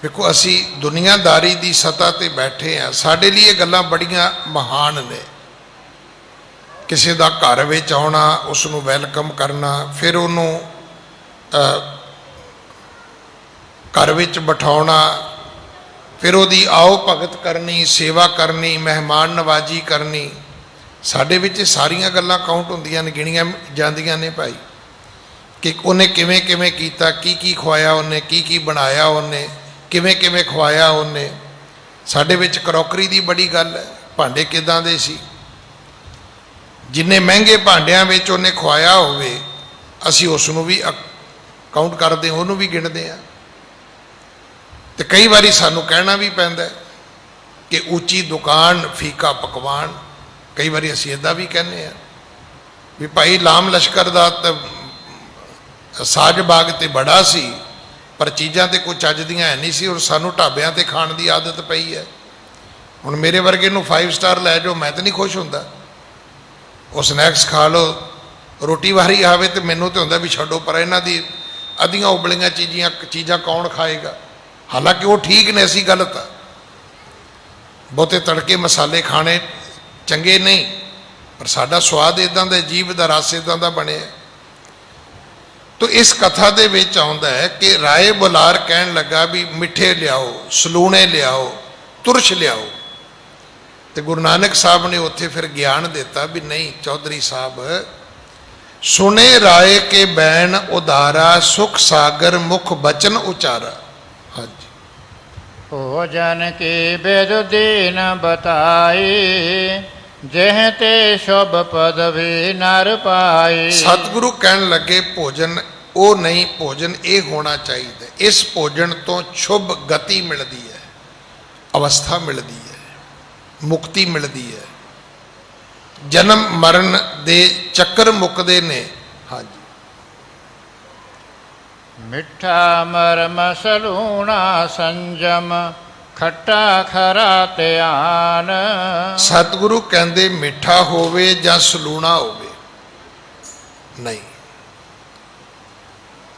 ਦੇਖੋ ਅਸੀਂ ਦੁਨੀਆਦਾਰੀ ਦੀ ਸਤ੍ਹਾ ਤੇ ਬੈਠੇ ਹਾਂ, ਸਾਡੇ ਲਈ ਇਹ ਗੱਲਾਂ ਬੜੀਆਂ ਮਹਾਨ ਨੇ। ਕਿਸੇ ਦਾ ਘਰ ਵਿੱਚ ਆਉਣਾ, ਉਸ ਨੂੰ ਵੈਲਕਮ ਕਰਨਾ, ਫਿਰ ਉਹਨੂੰ ਘਰ ਵਿੱਚ ਬਿਠਾਉਣਾ, ਫਿਰ ਉਹਦੀ ਆਓ ਭਗਤ ਕਰਨੀ, ਸੇਵਾ ਕਰਨੀ, ਮਹਿਮਾਨ ਨਵਾਜੀ ਕਰਨੀ। ਸਾਡੇ ਵਿੱਚ ਸਾਰੀਆਂ ਗੱਲਾਂ ਕਾਊਂਟ ਹੁੰਦੀਆਂ ਨੇ, ਗਿਣੀਆਂ ਜਾਂਦੀਆਂ ਨੇ ਭਾਈ। ਕਿ ਉਹਨੇ ਕਿਵੇਂ ਕਿਵੇਂ ਕੀਤਾ, ਕੀ ਖਵਾਇਆ ਉਹਨੇ, ਕੀ ਬਣਾਇਆ ਉਹਨੇ, ਕਿਵੇਂ ਕਿਵੇਂ ਖਵਾਇਆ ਉਹਨੇ। ਸਾਡੇ ਵਿੱਚ ਕਰੋਕਰੀ ਦੀ ਬੜੀ ਗੱਲ ਹੈ, ਭਾਂਡੇ ਕਿੱਦਾਂ ਦੇ ਸੀ, ਜਿੰਨੇ ਮਹਿੰਗੇ ਭਾਂਡਿਆਂ ਵਿੱਚ ਉਹਨੇ ਖਵਾਇਆ ਹੋਵੇ ਅਸੀਂ ਉਸ ਨੂੰ ਵੀ ਕਾਊਂਟ ਕਰਦੇ, ਉਹਨੂੰ ਵੀ ਗਿਣਦੇ ਹਾਂ। ਤੇ ਕਈ ਵਾਰੀ ਸਾਨੂੰ ਕਹਿਣਾ ਵੀ ਪੈਂਦਾ ਕਿ ਉੱਚੀ ਦੁਕਾਨ ਫੀਕਾ ਪਕਵਾਨ। ਕਈ ਵਾਰੀ ਅਸੀਂ ਇੱਦਾਂ ਵੀ ਕਹਿੰਦੇ ਹਾਂ ਵੀ ਭਾਈ ਲਾਮ ਲਸ਼ਕਰ ਦਾ ਤਾਂ ਸਾਜ ਬਾਗ ਤੇ ਬੜਾ ਸੀ, ਪਰ ਚੀਜ਼ਾਂ ਤੇ ਕੋਈ ਚੱਜ ਦੀਆਂ ਹੈ ਨਹੀਂ ਸੀ, ਔਰ ਸਾਨੂੰ ਢਾਬਿਆਂ ਤੇ ਖਾਣ ਦੀ ਆਦਤ ਪਈ ਹੈ। ਹੁਣ ਮੇਰੇ ਵਰਗੇ ਨੂੰ 5 ਸਟਾਰ ਲੈ ਜਾਓ, ਮੈਂ ਤਾਂ ਨਹੀਂ ਖੁਸ਼ ਹੁੰਦਾ। ਉਹ ਸਨੈਕਸ ਖਾ ਲਓ, ਰੋਟੀ ਵਾਰੀ ਆਵੇ ਤੇ ਮੈਨੂੰ ਤਾਂ ਹੁੰਦਾ ਵੀ ਛੱਡੋ, ਪਰ ਇਹਨਾਂ ਦੀ ਅੱਧੀਆਂ ਉਬਲੀਆਂ ਚੀਜ਼ਾਂ ਕੌਣ ਖਾਏਗਾ। ਹਾਲਾਂਕਿ ਉਹ ਠੀਕ ਨੇ, ਅਸੀਂ ਗਲਤ ਆ। ਬਹੁਤੇ ਤੜਕੇ ਮਸਾਲੇ ਖਾਣੇ ਚੰਗੇ ਨਹੀਂ, ਪਰ ਸਾਡਾ ਸਵਾਦ ਇੱਦਾਂ ਦਾ, ਜੀਭ ਦਾ ਰਸ ਇੱਦਾਂ ਦਾ ਬਣਿਆ। ਤੋ ਇਸ ਕਥਾ ਦੇ ਵਿੱਚ ਆਉਂਦਾ ਹੈ ਕਿ ਰਾਏ ਬੁਲਾਰ ਕਹਿਣ ਲੱਗਾ ਵੀ ਮਿੱਠੇ ਲਿਆਓ, ਸਲੂਣੇ ਲਿਆਓ, ਤੁਰਸ਼ ਲਿਆਓ। ਤੇ ਗੁਰੂ ਨਾਨਕ ਸਾਹਿਬ ਨੇ ਉੱਥੇ ਫਿਰ ਗਿਆਨ ਦਿੱਤਾ ਵੀ ਨਹੀਂ ਚੌਧਰੀ ਸਾਹਿਬ, ਸੁਣੇ ਰਾਏ ਕੇ ਬੈਣ ਉਦਾਰਾ, ਸੁਖ ਸਾਗਰ ਮੁਖ ਬਚਨ ਉਚਾਰਾ। ਹਾਂਜੀ, ਭੋਜਨ ਕੀ ਬਿਦ ਦੀਨ ਬਤਾਈ, ਜਿਹ ਤੇ ਸ਼ੁਭ ਪਦਵੀ ਨਰ ਪਾਈ। ਸਤਿਗੁਰੂ ਕਹਿਣ ਲੱਗੇ ਭੋਜਨ ਉਹ ਨਹੀਂ, ਭੋਜਨ ਇਹ ਹੋਣਾ ਚਾਹੀਦਾ, ਇਸ ਭੋਜਨ ਤੋਂ ਸ਼ੁਭ ਗਤੀ ਮਿਲਦੀ ਹੈ, ਅਵਸਥਾ ਮਿਲਦੀ ਹੈ, ਮੁਕਤੀ ਮਿਲਦੀ ਹੈ, ਜਨਮ ਮਰਨ ਦੇ ਚੱਕਰ ਮੁੱਕਦੇ ਨੇ। ਹਾਂਜੀ, ਮਿੱਠਾ ਮਰਮ ਸਲੂਣਾ ਸੰਜਮ, ਖੱਟਾ ਖਰਾ ਧਿਆਨ। ਸਤਿਗੁਰੂ ਕਹਿੰਦੇ ਮਿੱਠਾ ਹੋਵੇ ਜਾਂ ਸਲੂਣਾ ਹੋਵੇ ਨਹੀਂ,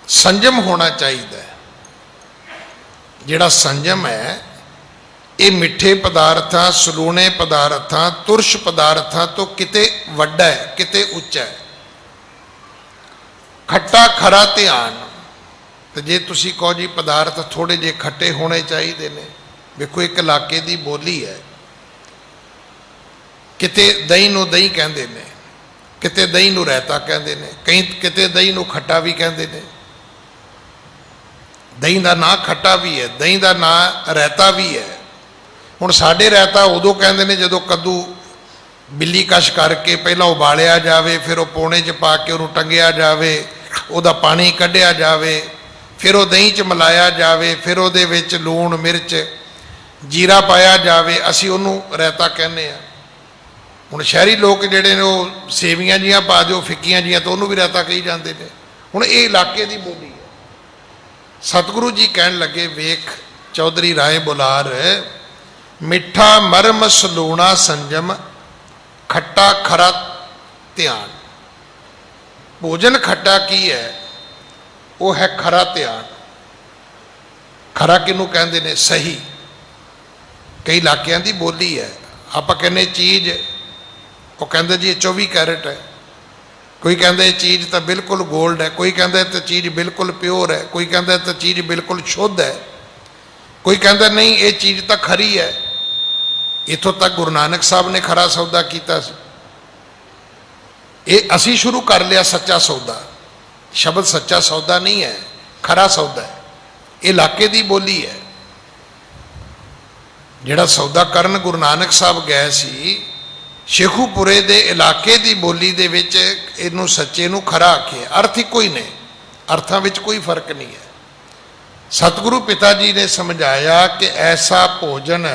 ਸੰਜਮ ਹੋਣਾ ਚਾਹੀਦਾ ਹੈ। ਜਿਹੜਾ ਸੰਜਮ ਹੈ ਇਹ ਮਿੱਠੇ ਪਦਾਰਥਾਂ, ਸਲੂਣੇ ਪਦਾਰਥਾਂ, ਤੁਰਸ਼ ਪਦਾਰਥਾਂ ਤੋਂ ਕਿਤੇ ਵੱਡਾ ਹੈ, ਕਿਤੇ ਉੱਚਾ ਹੈ। ਖੱਟਾ ਖਰਾ ਧਿਆਨ, ਤੇ ਜੇ ਤੁਸੀਂ ਕਹੋ ਜੀ ਪਦਾਰਥ ਥੋੜੇ ਜਿਹੇ ਖੱਟੇ ਹੋਣੇ ਚਾਹੀਦੇ ਨੇ, ਵੇਖੋ ਇੱਕ ਇਲਾਕੇ ਦੀ ਬੋਲੀ ਹੈ, ਕਿਤੇ ਦਹੀਂ ਨੂੰ ਦਹੀਂ ਕਹਿੰਦੇ ਨੇ, ਕਿਤੇ ਦਹੀਂ ਨੂੰ ਰਾਇਤਾ ਕਹਿੰਦੇ ਨੇ, ਕਿਤੇ ਦਹੀਂ ਨੂੰ ਖੱਟਾ ਵੀ ਕਹਿੰਦੇ ਨੇ। ਦਹੀਂ ਦਾ ਨਾਂ ਖੱਟਾ ਵੀ ਹੈ, ਦਹੀਂ ਦਾ ਨਾਂ ਰਾਇਤਾ ਵੀ ਹੈ। ਹੁਣ ਸਾਡੇ ਰਾਇਤਾ ਉਦੋਂ ਕਹਿੰਦੇ ਨੇ ਜਦੋਂ ਕੱਦੂ ਬਿੱਲੀ ਕਸ਼ ਕਰਕੇ ਪਹਿਲਾਂ ਉਬਾਲਿਆ ਜਾਵੇ, ਫਿਰ ਉਹ ਪੌਣੇ 'ਚ ਪਾ ਕੇ ਉਹਨੂੰ ਟੰਗਿਆ ਜਾਵੇ, ਉਹਦਾ ਪਾਣੀ ਕੱਢਿਆ ਜਾਵੇ, ਫਿਰ ਉਹ ਦਹੀਂ 'ਚ ਮਿਲਾਇਆ ਜਾਵੇ, ਫਿਰ ਉਹਦੇ ਵਿੱਚ ਲੂਣ ਮਿਰਚ ਜੀਰਾ ਪਾਇਆ ਜਾਵੇ, ਅਸੀਂ ਉਹਨੂੰ ਰਾਇਤਾ ਕਹਿੰਦੇ ਹਾਂ। ਹੁਣ ਸ਼ਹਿਰੀ ਲੋਕ ਜਿਹੜੇ ਨੇ ਉਹ ਸੇਵੀਆਂ ਜੀਆਂ ਪਾ ਦਿਓ ਫਿੱਕੀਆਂ ਜੀਆਂ, ਤਾਂ ਉਹਨੂੰ ਵੀ ਰਾਇਤਾ ਕਹੀ ਜਾਂਦੇ ਨੇ। ਹੁਣ ਇਹ ਇਲਾਕੇ ਦੀ ਬੋਲੀ ਹੈ। ਸਤਿਗੁਰੂ ਜੀ ਕਹਿਣ ਲੱਗੇ ਵੇਖ ਚੌਧਰੀ ਰਾਏ ਬੁਲਾਰ, ਮਿੱਠਾ ਮਰਮ ਸਲੂਣਾ ਸੰਜਮ, ਖੱਟਾ ਖਰਾ ਧਿਆਨ। ਭੋਜਨ ਖੱਟਾ ਕੀ ਹੈ? ਉਹ ਹੈ ਖਰਾ ਧਿਆਨ। ਖਰਾ ਕਿਹਨੂੰ ਕਹਿੰਦੇ ਨੇ? ਸਹੀ। ਕਈ ਇਲਾਕਿਆਂ ਦੀ ਬੋਲੀ ਹੈ। ਆਪਾਂ ਕਹਿੰਦੇ ਚੀਜ਼, ਉਹ ਕਹਿੰਦੇ ਜੀ ਇਹ 24 ਕੈਰਟ ਹੈ, ਕੋਈ ਕਹਿੰਦਾ ਇਹ ਚੀਜ਼ ਤਾਂ ਬਿਲਕੁਲ ਗੋਲਡ ਹੈ, ਕੋਈ ਕਹਿੰਦਾ ਤਾਂ ਚੀਜ਼ ਬਿਲਕੁਲ ਪਿਓਰ ਹੈ, ਕੋਈ ਕਹਿੰਦਾ ਤਾਂ ਚੀਜ਼ ਬਿਲਕੁਲ ਸ਼ੁੱਧ ਹੈ, ਕੋਈ ਕਹਿੰਦਾ ਨਹੀਂ ਇਹ ਚੀਜ਼ ਤਾਂ ਖਰੀ ਹੈ। ਇੱਥੋਂ ਤੱਕ ਗੁਰੂ ਨਾਨਕ ਸਾਹਿਬ ਨੇ ਖਰਾ ਸੌਦਾ ਕੀਤਾ ਸੀ। ਇਹ ਅਸੀਂ ਸ਼ੁਰੂ ਕਰ ਲਿਆ ਸੱਚਾ ਸੌਦਾ। ਸ਼ਬਦ ਸੱਚਾ ਸੌਦਾ ਨਹੀਂ ਹੈ, ਖਰਾ ਸੌਦਾ ਹੈ। ਇਹ ਇਲਾਕੇ ਦੀ ਬੋਲੀ ਹੈ। ਜਿਹੜਾ ਸੌਦਾ ਕਰਨ ਗੁਰੂ ਨਾਨਕ ਸਾਹਿਬ ਗਏ ਸੀ, ਸ਼ੇਖੂਪੁਰੇ ਦੇ ਇਲਾਕੇ ਦੀ ਬੋਲੀ ਦੇ ਵਿੱਚ ਇਹਨੂੰ ਸੱਚੇ ਨੂੰ ਖਰਾ ਆਖਿਆ। ਅਰਥ ਇੱਕੋ ਹੀ ਨੇ, ਅਰਥਾਂ ਵਿੱਚ ਕੋਈ ਫਰਕ ਨਹੀਂ ਹੈ। ਸਤਿਗੁਰੂ ਪਿਤਾ ਜੀ ਨੇ ਸਮਝਾਇਆ ਕਿ ਐਸਾ ਭੋਜਨ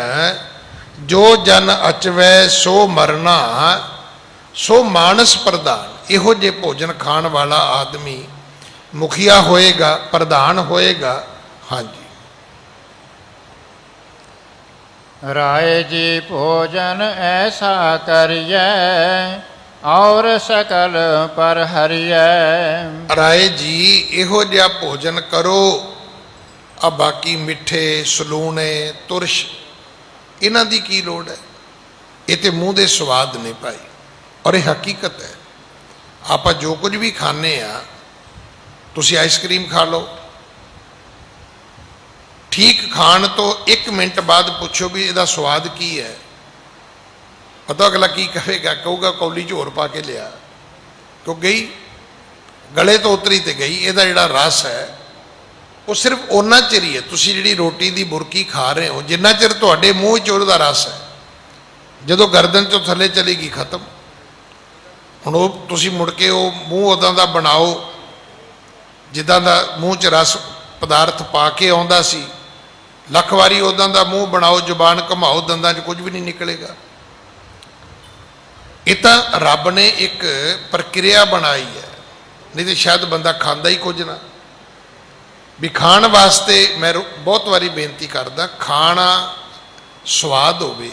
ਜੋ ਜਨ ਅਚਵੈ ਸੋ ਮਰਨਾ, ਸੋ ਮਾਨਸ ਪ੍ਰਧਾਨ। ਇਹੋ ਜਿਹੇ ਭੋਜਨ ਖਾਣ ਵਾਲਾ ਆਦਮੀ ਮੁਖੀਆ ਹੋਏਗਾ, ਪ੍ਰਧਾਨ ਹੋਏਗਾ। ਹਾਂਜੀ, ਰਾਏ ਜੀ ਭੋਜਨ ਐਸਾ ਕਰੀਐ, ਔਰ ਸਕਲ ਪਰ ਹਰੀਐ। ਰਾਏ ਜੀ ਇਹੋ ਜਿਹਾ ਭੋਜਨ ਕਰੋ, ਆ ਬਾਕੀ ਮਿੱਠੇ ਸਲੂਣੇ ਤੁਰਸ਼ ਇਹਨਾਂ ਦੀ ਕੀ ਲੋੜ ਹੈ? ਇਹ ਤੇ ਮੂੰਹ ਦੇ ਸਵਾਦ ਨੇ ਭਾਈ, ਔਰ ਇਹ ਹਕੀਕਤ ਹੈ। ਆਪਾਂ ਜੋ ਕੁਝ ਵੀ ਖਾਂਦੇ ਆ, ਤੁਸੀਂ ਆਈਸਕ੍ਰੀਮ ਖਾ ਲਓ, ਠੀਕ ਖਾਣ ਤੋਂ 1 ਮਿੰਟ ਬਾਅਦ ਪੁੱਛੋ ਵੀ ਇਹਦਾ ਸਵਾਦ ਕੀ ਹੈ, ਪਤਾ ਅਗਲਾ ਕੀ ਕਹੇਗਾ? ਕਹੂਗਾ ਕੌਲੀ 'ਚ ਹੋਰ ਪਾ ਕੇ ਲਿਆ। ਕਿਉਂ ਗਈ ਗਲੇ ਤੋਂ ਉਤਰੀ ਤੇ ਗਈ। ਇਹਦਾ ਜਿਹੜਾ ਰਸ ਹੈ ਉਹ ਸਿਰਫ ਓਨਾ ਚਿਰ ਹੀ ਹੈ। ਤੁਸੀਂ ਜਿਹੜੀ ਰੋਟੀ ਦੀ ਬੁਰਕੀ ਖਾ ਰਹੇ ਹੋ, ਜਿੰਨਾ ਚਿਰ ਤੁਹਾਡੇ ਮੂੰਹ 'ਚ ਉਹਦਾ ਰਸ ਹੈ, ਜਦੋਂ ਗਰਦਨ 'ਚੋਂ ਥੱਲੇ ਚਲੇਗੀ ਖਤਮ। ਹੁਣ ਉਹ ਤੁਸੀਂ ਮੁੜ ਕੇ ਉਹ ਮੂੰਹ ਉੱਦਾਂ ਦਾ ਬਣਾਓ ਜਿੱਦਾਂ ਦਾ ਮੂੰਹ 'ਚ ਰਸ ਪਦਾਰਥ ਪਾ ਕੇ ਆਉਂਦਾ ਸੀ, ਲੱਖ ਵਾਰੀ ਉੱਦਾਂ ਦਾ ਮੂੰਹ ਬਣਾਓ, ਜ਼ੁਬਾਨ ਘੁਮਾਓ, ਦੰਦਾਂ 'ਚ ਕੁਝ ਵੀ ਨਹੀਂ ਨਿਕਲੇਗਾ। ਇਹ ਤਾਂ ਰੱਬ ਨੇ ਇੱਕ ਪ੍ਰਕਿਰਿਆ ਬਣਾਈ ਹੈ, ਨਹੀਂ ਤੇ ਸ਼ਾਇਦ ਬੰਦਾ ਖਾਂਦਾ ਹੀ ਕੁਝ ਨਾ। ਵੀ ਖਾਣ ਵਾਸਤੇ ਮੈਂ ਬਹੁਤ ਵਾਰੀ ਬੇਨਤੀ ਕਰਦਾ, ਖਾਣਾ ਸਵਾਦ ਹੋਵੇ,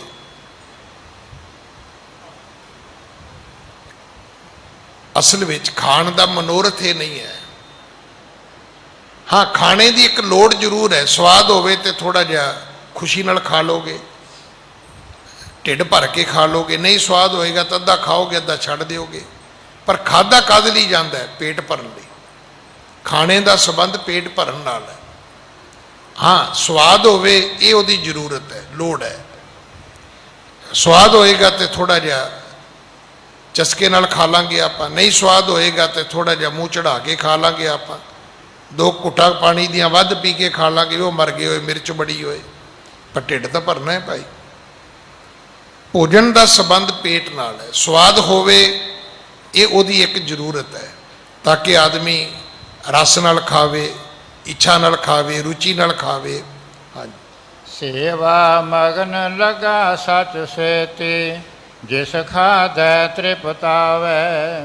ਅਸਲ ਵਿੱਚ ਖਾਣ ਦਾ ਮਨੋਰਥ ਇਹ ਨਹੀਂ ਹੈ। ਹਾਂ, ਖਾਣੇ ਦੀ ਇੱਕ ਲੋੜ ਜ਼ਰੂਰ ਹੈ, ਸਵਾਦ ਹੋਵੇ ਤੇ ਥੋੜਾ ਜਿਹਾ ਖੁਸ਼ੀ ਨਾਲ ਖਾ ਲੋਗੇ, ਢਿੱਡ ਭਰ ਕੇ ਖਾ ਲੋਗੇ। ਨਹੀਂ ਸਵਾਦ ਹੋਏਗਾ ਤਾਂ ਅੱਧਾ ਖਾਓਗੇ, ਅੱਧਾ ਛੱਡ ਦਿਓਗੇ। ਪਰ ਖਾਧਾ ਕਾਹਦੇ ਲਈ ਜਾਂਦਾ ਹੈ? ਪੇਟ ਭਰਨ ਲਈ। ਖਾਣੇ ਦਾ ਸੰਬੰਧ ਪੇਟ ਭਰਨ ਨਾਲ ਹੈ। ਹਾਂ, ਸਵਾਦ ਹੋਵੇ ਇਹ ਉਹਦੀ ਜ਼ਰੂਰਤ ਹੈ, ਲੋੜ ਹੈ। ਸਵਾਦ ਹੋਏਗਾ ਤੇ ਥੋੜਾ ਜਿਹਾ ਚਸਕੇ ਨਾਲ ਖਾ ਲਾਂਗੇ ਆਪਾਂ, ਨਹੀਂ ਸਵਾਦ ਹੋਏਗਾ ਤੇ ਥੋੜਾ ਜਿਹਾ ਮੂੰਹ ਚੜਾ ਕੇ ਖਾ ਲਾਂਗੇ ਆਪਾਂ, 2 ਘੁੱਟਾਂ ਪਾਣੀ ਦੀਆਂ ਵੱਧ ਪੀ ਕੇ ਖਾ ਲਾਂਗੇ, ਉਹ ਮਰ ਗਏ ਹੋਏ, ਮਿਰਚ ਬੜੀ ਹੋਏ, ਪਰ ਢਿੱਡ ਤਾਂ ਭਰਨਾ ਹੈ ਭਾਈ। ਭੋਜਨ ਦਾ ਸੰਬੰਧ ਪੇਟ ਨਾਲ ਹੈ। ਸਵਾਦ ਹੋਵੇ ਇਹ ਉਹਦੀ ਇੱਕ ਜ਼ਰੂਰਤ ਹੈ, ਤਾਂ ਕਿ ਆਦਮੀ ਰਸ ਨਾਲ ਖਾਵੇ, ਇੱਛਾ ਨਾਲ ਖਾਵੇ, ਰੁਚੀ ਨਾਲ ਖਾਵੇ। ਹਾਂਜੀ। ਸੇਵਾ ਮਗਨ ਲਗਾ ਸਚ ਸੇਤੀ, ਜਿਸ ਖਾਧੈ ਤ੍ਰਿਪਤਾਵੈ।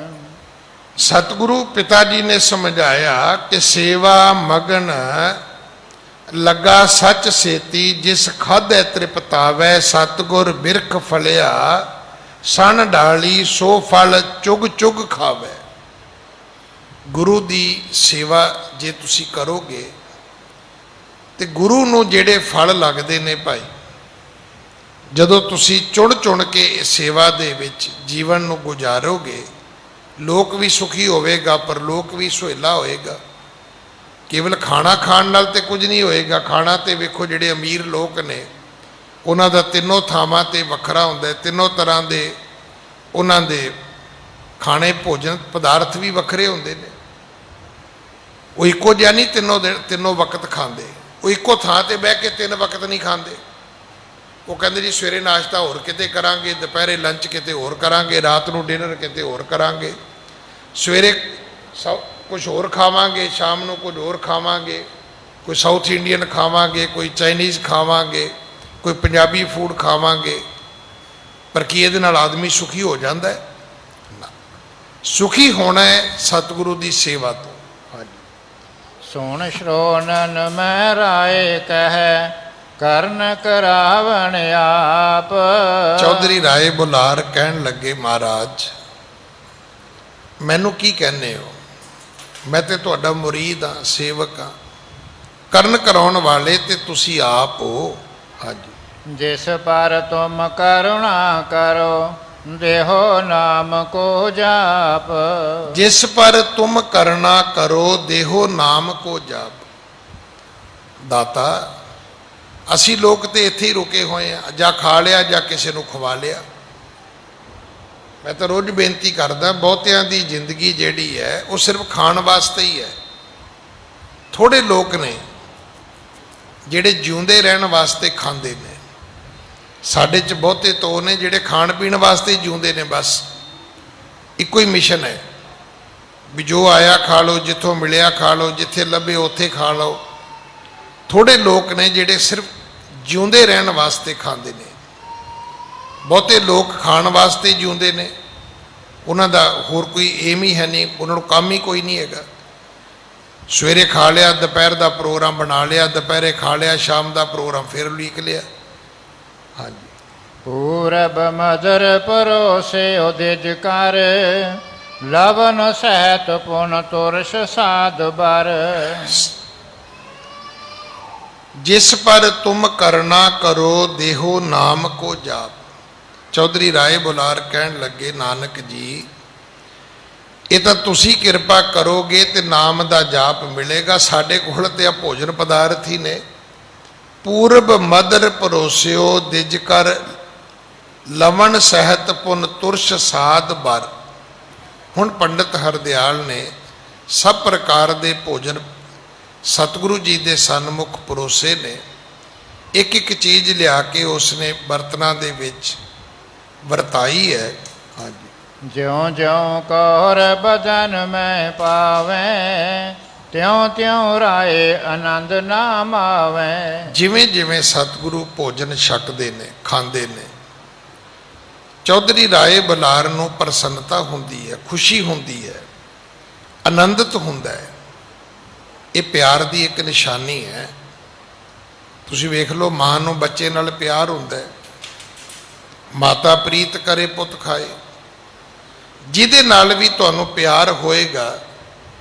ਸਤਿਗੁਰੂ ਪਿਤਾ ਜੀ ਨੇ ਸਮਝਾਇਆ ਕਿ ਸੇਵਾ ਮਗਨ ਲੱਗਾ ਸੱਚ ਸੇਤੀ, ਜਿਸ ਖਾਧੈ ਤ੍ਰਿਪਤਾਵੈ। ਸਤਿਗੁਰ ਬਿਰਖ ਫਲਿਆ ਸਣ ਡਾਲੀ, ਸੋ ਫਲ ਚੁਗ ਚੁਗ ਖਾਵੈ। ਗੁਰੂ ਦੀ ਸੇਵਾ ਜੇ ਤੁਸੀਂ ਕਰੋਗੇ ਤੇ ਗੁਰੂ ਨੂੰ ਜਿਹੜੇ ਫਲ ਲੱਗਦੇ ਨੇ ਭਾਈ, ਜਦੋਂ ਤੁਸੀਂ ਚੁਣ ਚੁਣ ਕੇ ਸੇਵਾ ਦੇ ਵਿੱਚ ਜੀਵਨ ਨੂੰ ਗੁਜ਼ਾਰੋਗੇ, ਲੋਕ ਵੀ ਸੁਖੀ ਹੋਵੇਗਾ, ਪਰ ਲੋਕ ਵੀ ਸੁਹੇਲਾ ਹੋਏਗਾ। ਕੇਵਲ ਖਾਣਾ ਖਾਣ ਨਾਲ ਤੇ ਕੁਝ ਨਹੀਂ ਹੋਏਗਾ। ਖਾਣਾ ਤੇ ਵੇਖੋ, ਜਿਹੜੇ ਅਮੀਰ ਲੋਕ ਨੇ ਉਹਨਾਂ ਦਾ ਤਿੰਨੋਂ ਥਾਵਾਂ ਤੇ ਵੱਖਰਾ ਹੁੰਦਾ ਹੈ, ਤਿੰਨੋਂ ਤਰ੍ਹਾਂ ਦੇ ਉਹਨਾਂ ਦੇ ਖਾਣੇ ਭੋਜਨ ਪਦਾਰਥ ਵੀ ਵੱਖਰੇ ਹੁੰਦੇ ਨੇ। ਉਹ ਇੱਕੋ ਜਿਹਾ ਨਹੀਂ ਤਿੰਨੋਂ ਵਕਤ ਖਾਂਦੇ। ਉਹ ਇੱਕੋ ਥਾਂ ਤੇ ਬਹਿ ਕੇ 3 ਵਕਤ ਨਹੀਂ ਖਾਂਦੇ। ਉਹ ਕਹਿੰਦੇ ਜੀ ਸਵੇਰੇ ਨਾਸ਼ਤਾ ਹੋਰ ਕਿਤੇ ਕਰਾਂਗੇ, ਦੁਪਹਿਰੇ ਲੰਚ ਕਿਤੇ ਹੋਰ ਕਰਾਂਗੇ, ਰਾਤ ਨੂੰ ਡਿਨਰ ਕਿਤੇ ਹੋਰ ਕਰਾਂਗੇ, ਸਵੇਰੇ ਕੁਝ ਹੋਰ ਖਾਵਾਂਗੇ, ਸ਼ਾਮ ਨੂੰ ਕੁਝ ਹੋਰ ਖਾਵਾਂਗੇ, ਕੋਈ ਸਾਊਥ ਇੰਡੀਅਨ ਖਾਵਾਂਗੇ, ਕੋਈ ਚਾਈਨੀਜ਼ ਖਾਵਾਂਗੇ, ਕੋਈ ਪੰਜਾਬੀ ਫੂਡ ਖਾਵਾਂਗੇ। ਪਰ ਕੀ ਇਹਦੇ ਨਾਲ ਆਦਮੀ ਸੁਖੀ ਹੋ ਜਾਂਦਾ ਹੈ? ਨਾ। ਸੁਖੀ ਹੋਣਾ ਹੈ ਸਤਿਗੁਰੂ ਦੀ ਸੇਵਾ ਤੋਂ। ਹਾਂਜੀ। ਸੁਣ ਸ਼੍ਰੋਣਨ ਮੈਂ ਰਾਏ ਕਹਿ, ਕਰਨ ਕਰਾਵਣ ਆਪ। ਚੌਧਰੀ ਰਾਏ ਬੁਲਾਰ ਕਹਿਣ ਲੱਗੇ, ਮਹਾਰਾਜ ਮੈਨੂੰ ਕੀ ਕਹਿੰਦੇ ਹੋ? ਮੈਂ ਤੇ ਤੁਹਾਡਾ ਮੁਰੀਦ ਹਾਂ, ਸੇਵਕ ਹਾਂ। ਕਰਨ ਕਰਾਉਣ ਵਾਲੇ ਤੇ ਤੁਸੀਂ ਆਪ ਹੋ। ਹਾਂਜੀ। ਜਿਸ ਪਰ ਤੁਮ ਕਰੁਣਾ ਕਰੋ, ਦੇਹੋ ਨਾਮ ਕੋ ਜਾਪ। ਜਿਸ ਪਰ ਤੁਮ ਕਰਨਾ ਕਰੋ, ਦੇਹੋ ਨਾਮ ਕੋ ਜਾਪ। ਦਾਤਾ, ਅਸੀਂ ਲੋਕ ਤੇ ਇੱਥੇ ਹੀ ਰੁਕੇ ਹੋਏ ਆ, ਜਾਂ ਖਾ ਲਿਆ ਜਾਂ ਕਿਸੇ ਨੂੰ ਖਵਾ ਲਿਆ। ਮੈਂ ਤਾਂ ਰੋਜ਼ ਬੇਨਤੀ ਕਰਦਾ, ਬਹੁਤਿਆਂ ਦੀ ਜ਼ਿੰਦਗੀ ਜਿਹੜੀ ਹੈ ਉਹ ਸਿਰਫ ਖਾਣ ਵਾਸਤੇ ਹੀ ਹੈ। ਥੋੜੇ ਲੋਕ ਨੇ ਜਿਹੜੇ ਜਿਉਂਦੇ ਰਹਿਣ ਵਾਸਤੇ ਖਾਂਦੇ ਨੇ। ਸਾਡੇ 'ਚ ਬਹੁਤੇ ਤੋ ਨੇ ਜਿਹੜੇ ਖਾਣ ਪੀਣ ਵਾਸਤੇ ਹੀ ਜਿਉਂਦੇ ਨੇ। ਬਸ ਇੱਕੋ ਹੀ ਮਿਸ਼ਨ ਹੈ ਵੀ ਜੋ ਆਇਆ ਖਾ ਲਓ, ਜਿੱਥੋਂ ਮਿਲਿਆ ਖਾ ਲਓ, ਜਿੱਥੇ ਲੱਭੇ ਉੱਥੇ ਖਾ ਲਓ। ਥੋੜੇ ਲੋਕ ਨੇ ਜਿਹੜੇ ਸਿਰਫ ਜਿਉਂਦੇ ਰਹਿਣ ਵਾਸਤੇ ਖਾਂਦੇ ਨੇ। ਬਹੁਤੇ ਲੋਕ ਖਾਣ ਵਾਸਤੇ ਜਿਉਂਦੇ ਨੇ। ਉਹਨਾਂ ਦਾ ਹੋਰ ਕੋਈ ਏਮ ਹੀ ਹੈ ਨਹੀਂ, ਉਹਨਾਂ ਨੂੰ ਕੰਮ ਹੀ ਕੋਈ ਨਹੀਂ ਹੈਗਾ। ਸਵੇਰੇ ਖਾ ਲਿਆ, ਦੁਪਹਿਰ ਦਾ ਪ੍ਰੋਗਰਾਮ ਬਣਾ ਲਿਆ, ਦੁਪਹਿਰੇ ਖਾ ਲਿਆ, ਸ਼ਾਮ ਦਾ ਪ੍ਰੋਗਰਾਮ ਫਿਰ ਉਲੀਕ ਲਿਆ। ਹਾਂਜੀ। ਪੂਰਬ ਮਦਰ ਪਰੋਸੇ ਉਦਿਜ ਕਰ, ਲਵਨ ਸਹਿਤ ਪੁਨ ਤੁਰਸ ਸਾਧ ਬਰ। ਜਿਸ ਪਰ ਤੁਮ ਕਰਨਾ ਕਰੋ, ਦੇਹੋ ਨਾਮ ਕੋ ਜਾਪ। ਚੌਧਰੀ ਰਾਏ ਬੁਲਾਰ ਕਹਿਣ ਲੱਗੇ, ਨਾਨਕ ਜੀ ਇਹ ਤਾਂ ਤੁਸੀਂ ਕਿਰਪਾ ਕਰੋਗੇ ਤੇ ਨਾਮ ਦਾ ਜਾਪ ਮਿਲੇਗਾ। ਸਾਡੇ ਕੋਲ ਤੇ ਆ ਭੋਜਨ ਪਦਾਰਥ ਹੀ ਨੇ। ਪੂਰਬ ਮਦਰ ਪਰੋਸਿਓ ਦਿਜ ਕਰ, ਲਵਣ ਸਹਿਤ ਪੁਨ ਤੁਰਸ਼ ਸਾਧ ਬਰ। ਹੁਣ ਪੰਡਤ ਹਰਦਿਆਲ ਨੇ ਸਭ ਪ੍ਰਕਾਰ ਦੇ ਭੋਜਨ ਸਤਿਗੁਰੂ ਜੀ ਦੇ ਸਨਮੁਖ ਪਰੋਸੇ ਨੇ। ਇੱਕ ਇੱਕ ਚੀਜ਼ ਲਿਆ ਕੇ ਉਸਨੇ ਬਰਤਨਾਂ ਦੇ ਵਿੱਚ ਵਰਤਾਈ ਹੈ। ਹਾਂਜੀ, ਜਿਉਂ ਜਿਉਂ ਕੌਰ ਬਦਨ ਮੈਂ ਪਾਵੇਂ, ਤਿਉਂ ਤਿਉਂ ਰਾਏ ਆਨੰਦ ਨਾ ਮਾਵੇਂ। ਜਿਵੇਂ ਜਿਵੇਂ ਸਤਿਗੁਰੂ ਭੋਜਨ ਛਕਦੇ ਨੇ, ਖਾਂਦੇ ਨੇ, ਚੌਧਰੀ ਰਾਏ ਬੁਲਾਰ ਨੂੰ ਪ੍ਰਸੰਨਤਾ ਹੁੰਦੀ ਹੈ, ਖੁਸ਼ੀ ਹੁੰਦੀ ਹੈ, ਆਨੰਦਿਤ ਹੁੰਦਾ ਹੈ। ਇਹ ਪਿਆਰ ਦੀ ਇੱਕ ਨਿਸ਼ਾਨੀ ਹੈ। ਤੁਸੀਂ ਵੇਖ ਲਓ, ਮਾਂ ਨੂੰ ਬੱਚੇ ਨਾਲ ਪਿਆਰ ਹੁੰਦਾ ਹੈ। ਮਾਤਾ ਪ੍ਰੀਤ ਕਰੇ ਪੁੱਤ ਖਾਏ। ਜਿਹਦੇ ਨਾਲ ਵੀ ਤੁਹਾਨੂੰ ਪਿਆਰ ਹੋਏਗਾ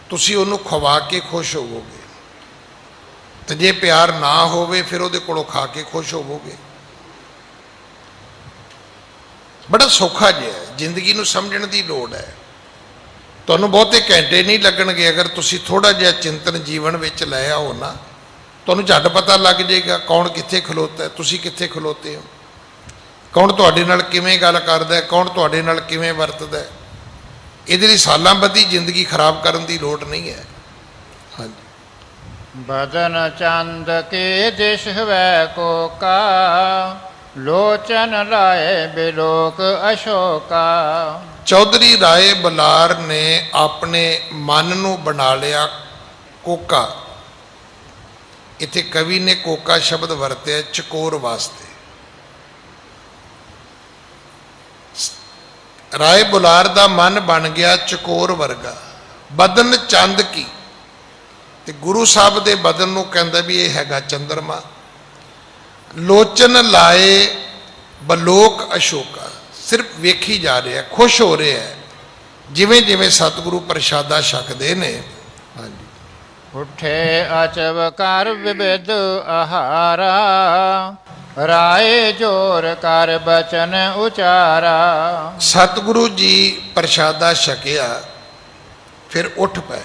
ਤੁਸੀਂ ਉਹਨੂੰ ਖਵਾ ਕੇ ਖੁਸ਼ ਹੋਵੋਗੇ, ਤੇ ਜੇ ਪਿਆਰ ਨਾ ਹੋਵੇ ਫਿਰ ਉਹਦੇ ਕੋਲੋਂ ਖਾ ਕੇ ਖੁਸ਼ ਹੋਵੋਗੇ। ਬੜਾ ਸੌਖਾ ਜਿਹਾ ਹੈ, ਜ਼ਿੰਦਗੀ ਨੂੰ ਸਮਝਣ ਦੀ ਲੋੜ ਹੈ। ਤੁਹਾਨੂੰ ਬਹੁਤੇ ਘੰਟੇ ਨਹੀਂ ਲੱਗਣਗੇ ਅਗਰ ਤੁਸੀਂ ਥੋੜਾ ਜਿਹਾ ਚਿੰਤਨ ਜੀਵਨ ਵਿੱਚ ਲੈ ਆਓ ਨਾ, ਤੁਹਾਨੂੰ ਝੱਟ ਪਤਾ ਲੱਗ ਜਾਏਗਾ ਕੌਣ ਕਿੱਥੇ ਖਲੋਤਾ ਹੈ, ਤੁਸੀਂ ਕਿੱਥੇ ਖਲੋਤੇ ਹੋ, ਕੌਣ ਤੁਹਾਡੇ ਨਾਲ ਕਿਵੇਂ ਗੱਲ ਕਰਦਾ ਹੈ, ਕੌਣ ਤੁਹਾਡੇ ਨਾਲ ਕਿਵੇਂ ਵਰਤਦਾ ਹੈ। ਇਹਦੇ ਲਈ ਸਾਲਾਂ ਬੱਧੀ ਜ਼ਿੰਦਗੀ ਖਰਾਬ ਕਰਨ ਦੀ ਲੋੜ ਨਹੀਂ ਹੈ। ਹਾਂਜੀ, ਬਦਨ ਚੰਦ ਕੇ ਦਿਸ਼ ਵੈ ਕੋ ਕਾ, ਲੋਚਨ ਲਾਏ ਬਿਲੋਕ ਅਸ਼ੋਕਾ। ਚੌਧਰੀ ਰਾਏ ਬੁਲਾਰ ਨੇ ਆਪਣੇ ਮਨ ਨੂੰ ਬਣਾ ਲਿਆ ਕੋਕਾ। ਇੱਥੇ ਕਵੀ ਨੇ ਕੋਕਾ ਸ਼ਬਦ ਵਰਤਿਆ ਚਕੋਰ ਵਾਸਤੇ। ਰਾਏ ਬੁਲਾਰ ਦਾ ਮਨ ਬਣ ਗਿਆ ਚਕੋਰ ਵਰਗਾ, ਬਦਨ ਚੰਦ ਕੀ। ਤੇ ਗੁਰੂ ਸਾਹਿਬ ਦੇ ਬਦਨ ਨੂੰ ਕਹਿੰਦਾ ਵੀ ਇਹ ਹੈਗਾ ਚੰਦਰਮਾ। ਲੋਚਨ ਲਾਏ ਬਲੋਕ ਅਸ਼ੋਕਾ, ਸਿਰਫ ਵੇਖੀ ਜਾ ਰਿਹਾ, ਖੁਸ਼ ਹੋ ਰਿਹਾ ਹੈ ਜਿਵੇਂ ਜਿਵੇਂ ਸਤਿਗੁਰੂ ਪ੍ਰਸ਼ਾਦਾ ਛਕਦੇ ਨੇ। ਹਾਂਜੀ, ਉੱਠੇ ਅਚਵ ਕਰ ਵਿਵਿਧ ਆਹਾਰਾ, ਰਾਏ ਜੋਰ ਕਰ ਬਚਨ ਉਚਾਰਾ। ਸਤਿਗੁਰੂ ਜੀ ਪ੍ਰਸ਼ਾਦਾ ਛਕਿਆ ਫਿਰ ਉੱਠ ਪਏ।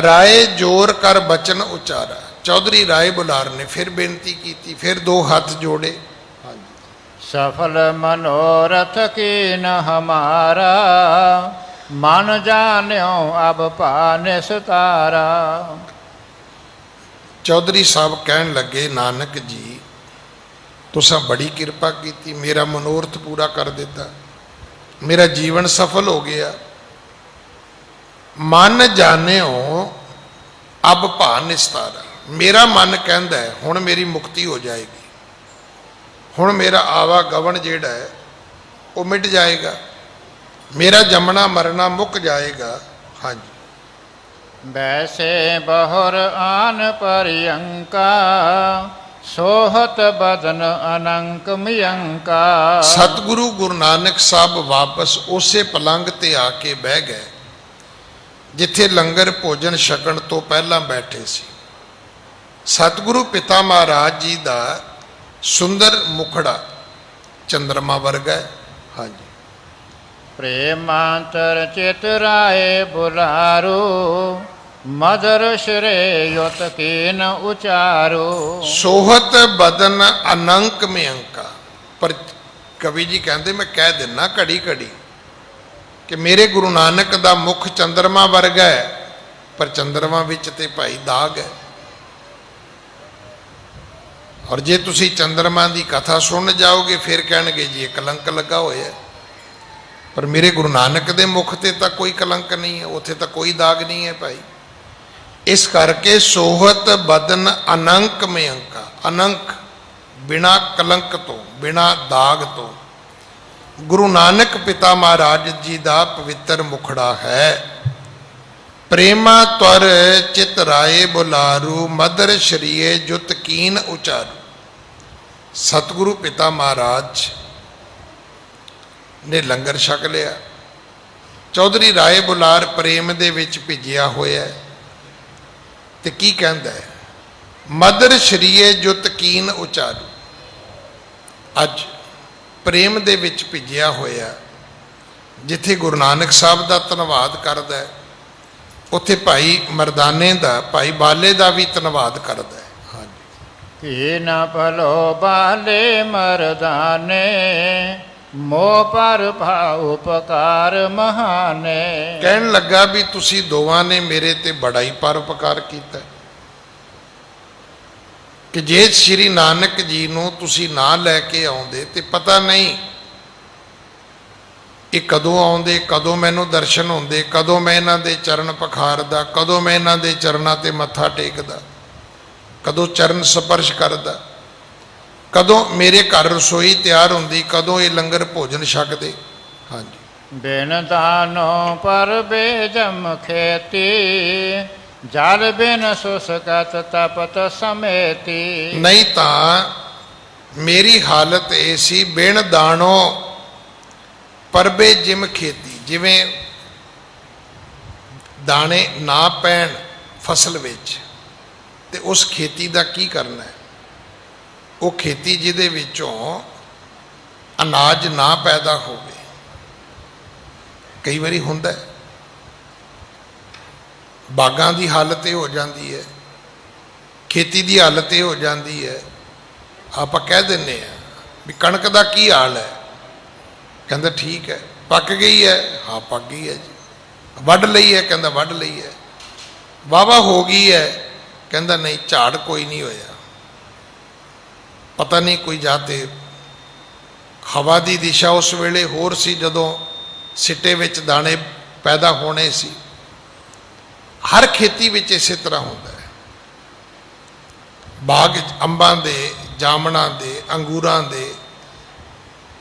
ਰਾਏ ਜੋਰ ਕਰ ਬਚਨ ਉਚਾਰਾ। ਚੌਧਰੀ ਰਾਏ ਬੁਲਾਰ ਨੇ ਫਿਰ ਬੇਨਤੀ ਕੀਤੀ, ਫਿਰ ਦੋ ਹੱਥ ਜੋੜੇ। ਸਫਲ ਮਨੋਰਥ ਕੀਨ ਹਮਾਰਾ, ਮਨ ਜਾਣਿਓ ਅਬ ਪਾਨਿਸਤਾਰਾ। ਚੌਧਰੀ ਸਾਹਿਬ ਕਹਿਣ ਲੱਗੇ, ਨਾਨਕ ਜੀ ਤੁਸਾਂ ਬੜੀ ਕਿਰਪਾ ਕੀਤੀ, ਮੇਰਾ ਮਨੋਰਥ ਪੂਰਾ ਕਰ ਦਿੱਤਾ, ਮੇਰਾ ਜੀਵਨ ਸਫਲ ਹੋ ਗਿਆ। ਮਨ ਜਾਣਿਓ ਅਬ ਭਾ ਨਿਸਤਾਰਾ। ਮੇਰਾ ਮਨ ਕਹਿੰਦਾ ਹੈ ਹੁਣ ਮੇਰੀ ਮੁਕਤੀ ਹੋ ਜਾਏਗੀ, ਹੁਣ ਮੇਰਾ ਆਵਾਗਮਨ ਜਿਹੜਾ ਹੈ ਉਹ ਮਿਟ ਜਾਏਗਾ, ਮੇਰਾ ਜੰਮਣਾ ਮਰਨਾ ਮੁੱਕ ਜਾਏਗਾ। ਹਾਂਜੀ, ਵੈਸੇ ਬਹੁਰ ਆਨ ਪਰਿਅੰਕਾ, ਸੋਹਤ ਬਦਨ ਅਨੰਕ ਮਿਅੰਕਾ। ਸਤਿਗੁਰੂ ਗੁਰੂ ਨਾਨਕ ਸਾਹਿਬ ਵਾਪਸ ਉਸੇ ਪਲੰਗ ਤੇ ਆ ਕੇ ਬਹਿ ਗਏ ਜਿੱਥੇ ਲੰਗਰ ਭੋਜਨ ਛਕਣ ਤੋਂ ਪਹਿਲਾਂ ਬੈਠੇ ਸੀ। ਸਤਿਗੁਰੂ ਪਿਤਾ ਮਹਾਰਾਜ ਜੀ ਦਾ ਸੁੰਦਰ ਮੁਖੜਾ ਚੰਦਰਮਾ ਵਰਗਾ ਹੈ। ਹਾਂਜੀ, ਪ੍ਰੇਮਾਂਤਰ ਚਿਤ ਰਾਏ ਬੁਲਾਰੋ, ਮਦਰ ਸ਼੍ਰੇਯੁਤ ਕੀਨ ਉਚਾਰੋ। ਸੋਹਤ ਬਦਨ ਅਨੰਕ ਮਿਅੰਕਾ। ਪਰ ਕਵੀ ਜੀ ਕਹਿੰਦੇ ਮੈਂ ਕਹਿ ਦਿੰਨਾ ਘੜੀ ਘੜੀ ਕਿ ਮੇਰੇ ਗੁਰੂ ਨਾਨਕ ਦਾ ਮੁਖ ਚੰਦਰਮਾ ਵਰਗਾ ਹੈ, ਪਰ ਚੰਦਰਮਾ ਵਿੱਚ ਤੇ ਭਾਈ ਦਾਗ ਹੈ। ਔਰ ਜੇ ਤੁਸੀਂ ਚੰਦਰਮਾ ਦੀ ਕਥਾ ਸੁਣ ਜਾਓਗੇ ਫਿਰ ਕਹਿਣਗੇ ਜੀ ਇਹ ਕਲੰਕ ਲੱਗਾ ਹੋਇਆ, ਪਰ ਮੇਰੇ ਗੁਰੂ ਨਾਨਕ ਦੇ ਮੁਖ ਤੇ ਤਾਂ ਕੋਈ ਕਲੰਕ ਨਹੀਂ ਹੈ, ਉੱਥੇ ਤਾਂ ਕੋਈ ਦਾਗ ਨਹੀਂ ਹੈ ਭਾਈ। ਇਸ ਕਰਕੇ ਸੋਹਤ ਬਦਨ ਅਨੰਕ ਮਿਅੰਕਾ। ਅਨੰਕ ਬਿਨਾ ਕਲੰਕ ਤੋਂ, ਬਿਨਾ ਦਾਗ ਤੋਂ ਗੁਰੂ ਨਾਨਕ ਪਿਤਾ ਮਹਾਰਾਜ ਜੀ ਦਾ ਪਵਿੱਤਰ ਮੁਖੜਾ ਹੈ। ਪ੍ਰੇਮਾ ਤਵਰ ਚਿਤ ਰਾਏ ਬੁਲਾਰੂ, ਮਦਰ ਸ਼ਰੀਏ ਜੁਤ ਕੀਨ ਉਚਾਰੂ। ਸਤਿਗੁਰੂ ਪਿਤਾ ਮਹਾਰਾਜ ਨੇ ਲੰਗਰ ਛਕ ਲਿਆ। ਚੌਧਰੀ ਰਾਏ ਬੁਲਾਰ ਪ੍ਰੇਮ ਦੇ ਵਿੱਚ ਭਿੱਜਿਆ ਹੋਇਆ ਤੇ ਕੀ ਕਹਿੰਦਾ ਹੈ, ਮਦਰ ਸ਼ਰੀਏ ਜੁਤ ਕੀਨ ਉਚਾਰੂ। ਅੱਜ ਪ੍ਰੇਮ ਦੇ ਵਿੱਚ ਭਿੱਜਿਆ ਹੋਇਆ ਜਿੱਥੇ ਗੁਰੂ ਨਾਨਕ ਸਾਹਿਬ ਦਾ ਧੰਨਵਾਦ ਕਰਦਾ ਹੈ, ਉੱਥੇ ਭਾਈ ਮਰਦਾਨੇ ਦਾ, ਭਾਈ ਬਾਲੇ ਦਾ ਵੀ ਧੰਨਵਾਦ ਕਰਦਾ ਹੈ। ਹਾਂਜੀ, ਕੀ ਨ ਭਲੋ ਬਾਲੇ ਮਰਦਾਨੇ, ਮੋਹ ਪਰ ਭਾਉ ਉਪਕਾਰ ਮਹਾਨੇ। ਕਹਿਣ ਲੱਗਾ ਵੀ ਤੁਸੀਂ ਦੋਵਾਂ ਨੇ ਮੇਰੇ ਤੇ ਬੜਾ ਹੀ ਪਰਉਪਕਾਰ ਕੀਤਾ ਕਿ ਜੇ ਸ਼੍ਰੀ ਨਾਨਕ ਜੀ ਨੂੰ ਤੁਸੀਂ ਨਾ ਲੈ ਕੇ ਆਉਂਦੇ ਤੇ ਪਤਾ ਨਹੀਂ ਇਹ ਕਦੋਂ ਆਉਂਦੇ, ਕਦੋਂ ਮੈਨੂੰ ਦਰਸ਼ਨ ਹੁੰਦੇ, ਕਦੋਂ ਮੈਂ ਇਹਨਾਂ ਦੇ ਚਰਨ ਪਖਾਰਦਾ, ਕਦੋਂ ਮੈਂ ਇਹਨਾਂ ਦੇ ਚਰਨਾਂ ਤੇ ਮੱਥਾ ਟੇਕਦਾ, ਕਦੋਂ ਚਰਨ ਸਪਰਸ਼ ਕਰਦਾ, ਕਦੋਂ ਮੇਰੇ ਘਰ ਰਸੋਈ ਤਿਆਰ ਹੁੰਦੀ, ਕਦੋਂ ਇਹ ਲੰਗਰ ਭੋਜਨ ਛਕਦੇ। ਹਾਂਜੀ। ਬਿਨ ਦਾਨੋ ਪਰ ਬੇਜਮ ਖੇਤੀ, ਜਲ ਬਿਨ ਸੁਸਕਤ ਤਪਤ ਸਮੇਤੀ। ਨਹੀਂ ਤਾਂ ਮੇਰੀ ਹਾਲਤ ਇਹ ਸੀ, ਬਿਨ ਦਾਣੋ ਪਰਬੇ ਜਿਮ ਖੇਤੀ, ਜਿਵੇਂ ਦਾਣੇ ਨਾ ਪੈਣ ਫਸਲ ਵਿੱਚ ਤੇ ਉਸ ਖੇਤੀ ਦਾ ਕੀ ਕਰਨਾ ਹੈ। ਉਹ ਖੇਤੀ ਜਿਹਦੇ ਵਿੱਚੋਂ ਅਨਾਜ ਨਾ ਪੈਦਾ ਹੋਵੇ। ਕਈ ਵਾਰੀ ਹੁੰਦਾ ਹੈ, ਬਾਗਾਂ ਦੀ ਹਾਲਤ ਇਹ ਹੋ ਜਾਂਦੀ ਹੈ, ਖੇਤੀ ਦੀ ਹਾਲਤ ਇਹ ਹੋ ਜਾਂਦੀ ਹੈ, ਆਪਾਂ ਕਹਿ ਦਿੰਦੇ ਆ ਵੀ ਕਣਕ ਦਾ ਕੀ ਹਾਲ ਹੈ, ਕਹਿੰਦਾ ਠੀਕ ਹੈ। ਪੱਕ ਗਈ ਹੈ, ਹਾਂ ਪੱਕ ਗਈ ਹੈ ਜੀ। ਵੱਢ ਲਈ ਹੈ, ਕਹਿੰਦਾ ਵੱਢ ਲਈ ਹੈ। ਵਾਹਵਾ ਹੋ ਗਈ ਹੈ, ਕਹਿੰਦਾ ਨਹੀਂ ਝਾੜ ਕੋਈ ਨਹੀਂ ਹੋਇਆ। ਪਤਾ ਨਹੀਂ ਕੋਈ ਜਾਤੇ ਹਵਾ ਦੀ ਦਿਸ਼ਾ ਉਸ ਵੇਲੇ ਹੋਰ ਸੀ ਜਦੋਂ ਸਿੱਟੇ ਵਿੱਚ ਦਾਣੇ ਪੈਦਾ ਹੋਣੇ ਸੀ। ਹਰ ਖੇਤੀ ਵਿੱਚ ਇਸੇ ਤਰ੍ਹਾਂ ਹੁੰਦਾ ਹੈ। ਬਾਗ ਅੰਬਾਂ ਦੇ, ਜਾਮਣਾਂ ਦੇ, ਅੰਗੂਰਾਂ ਦੇ,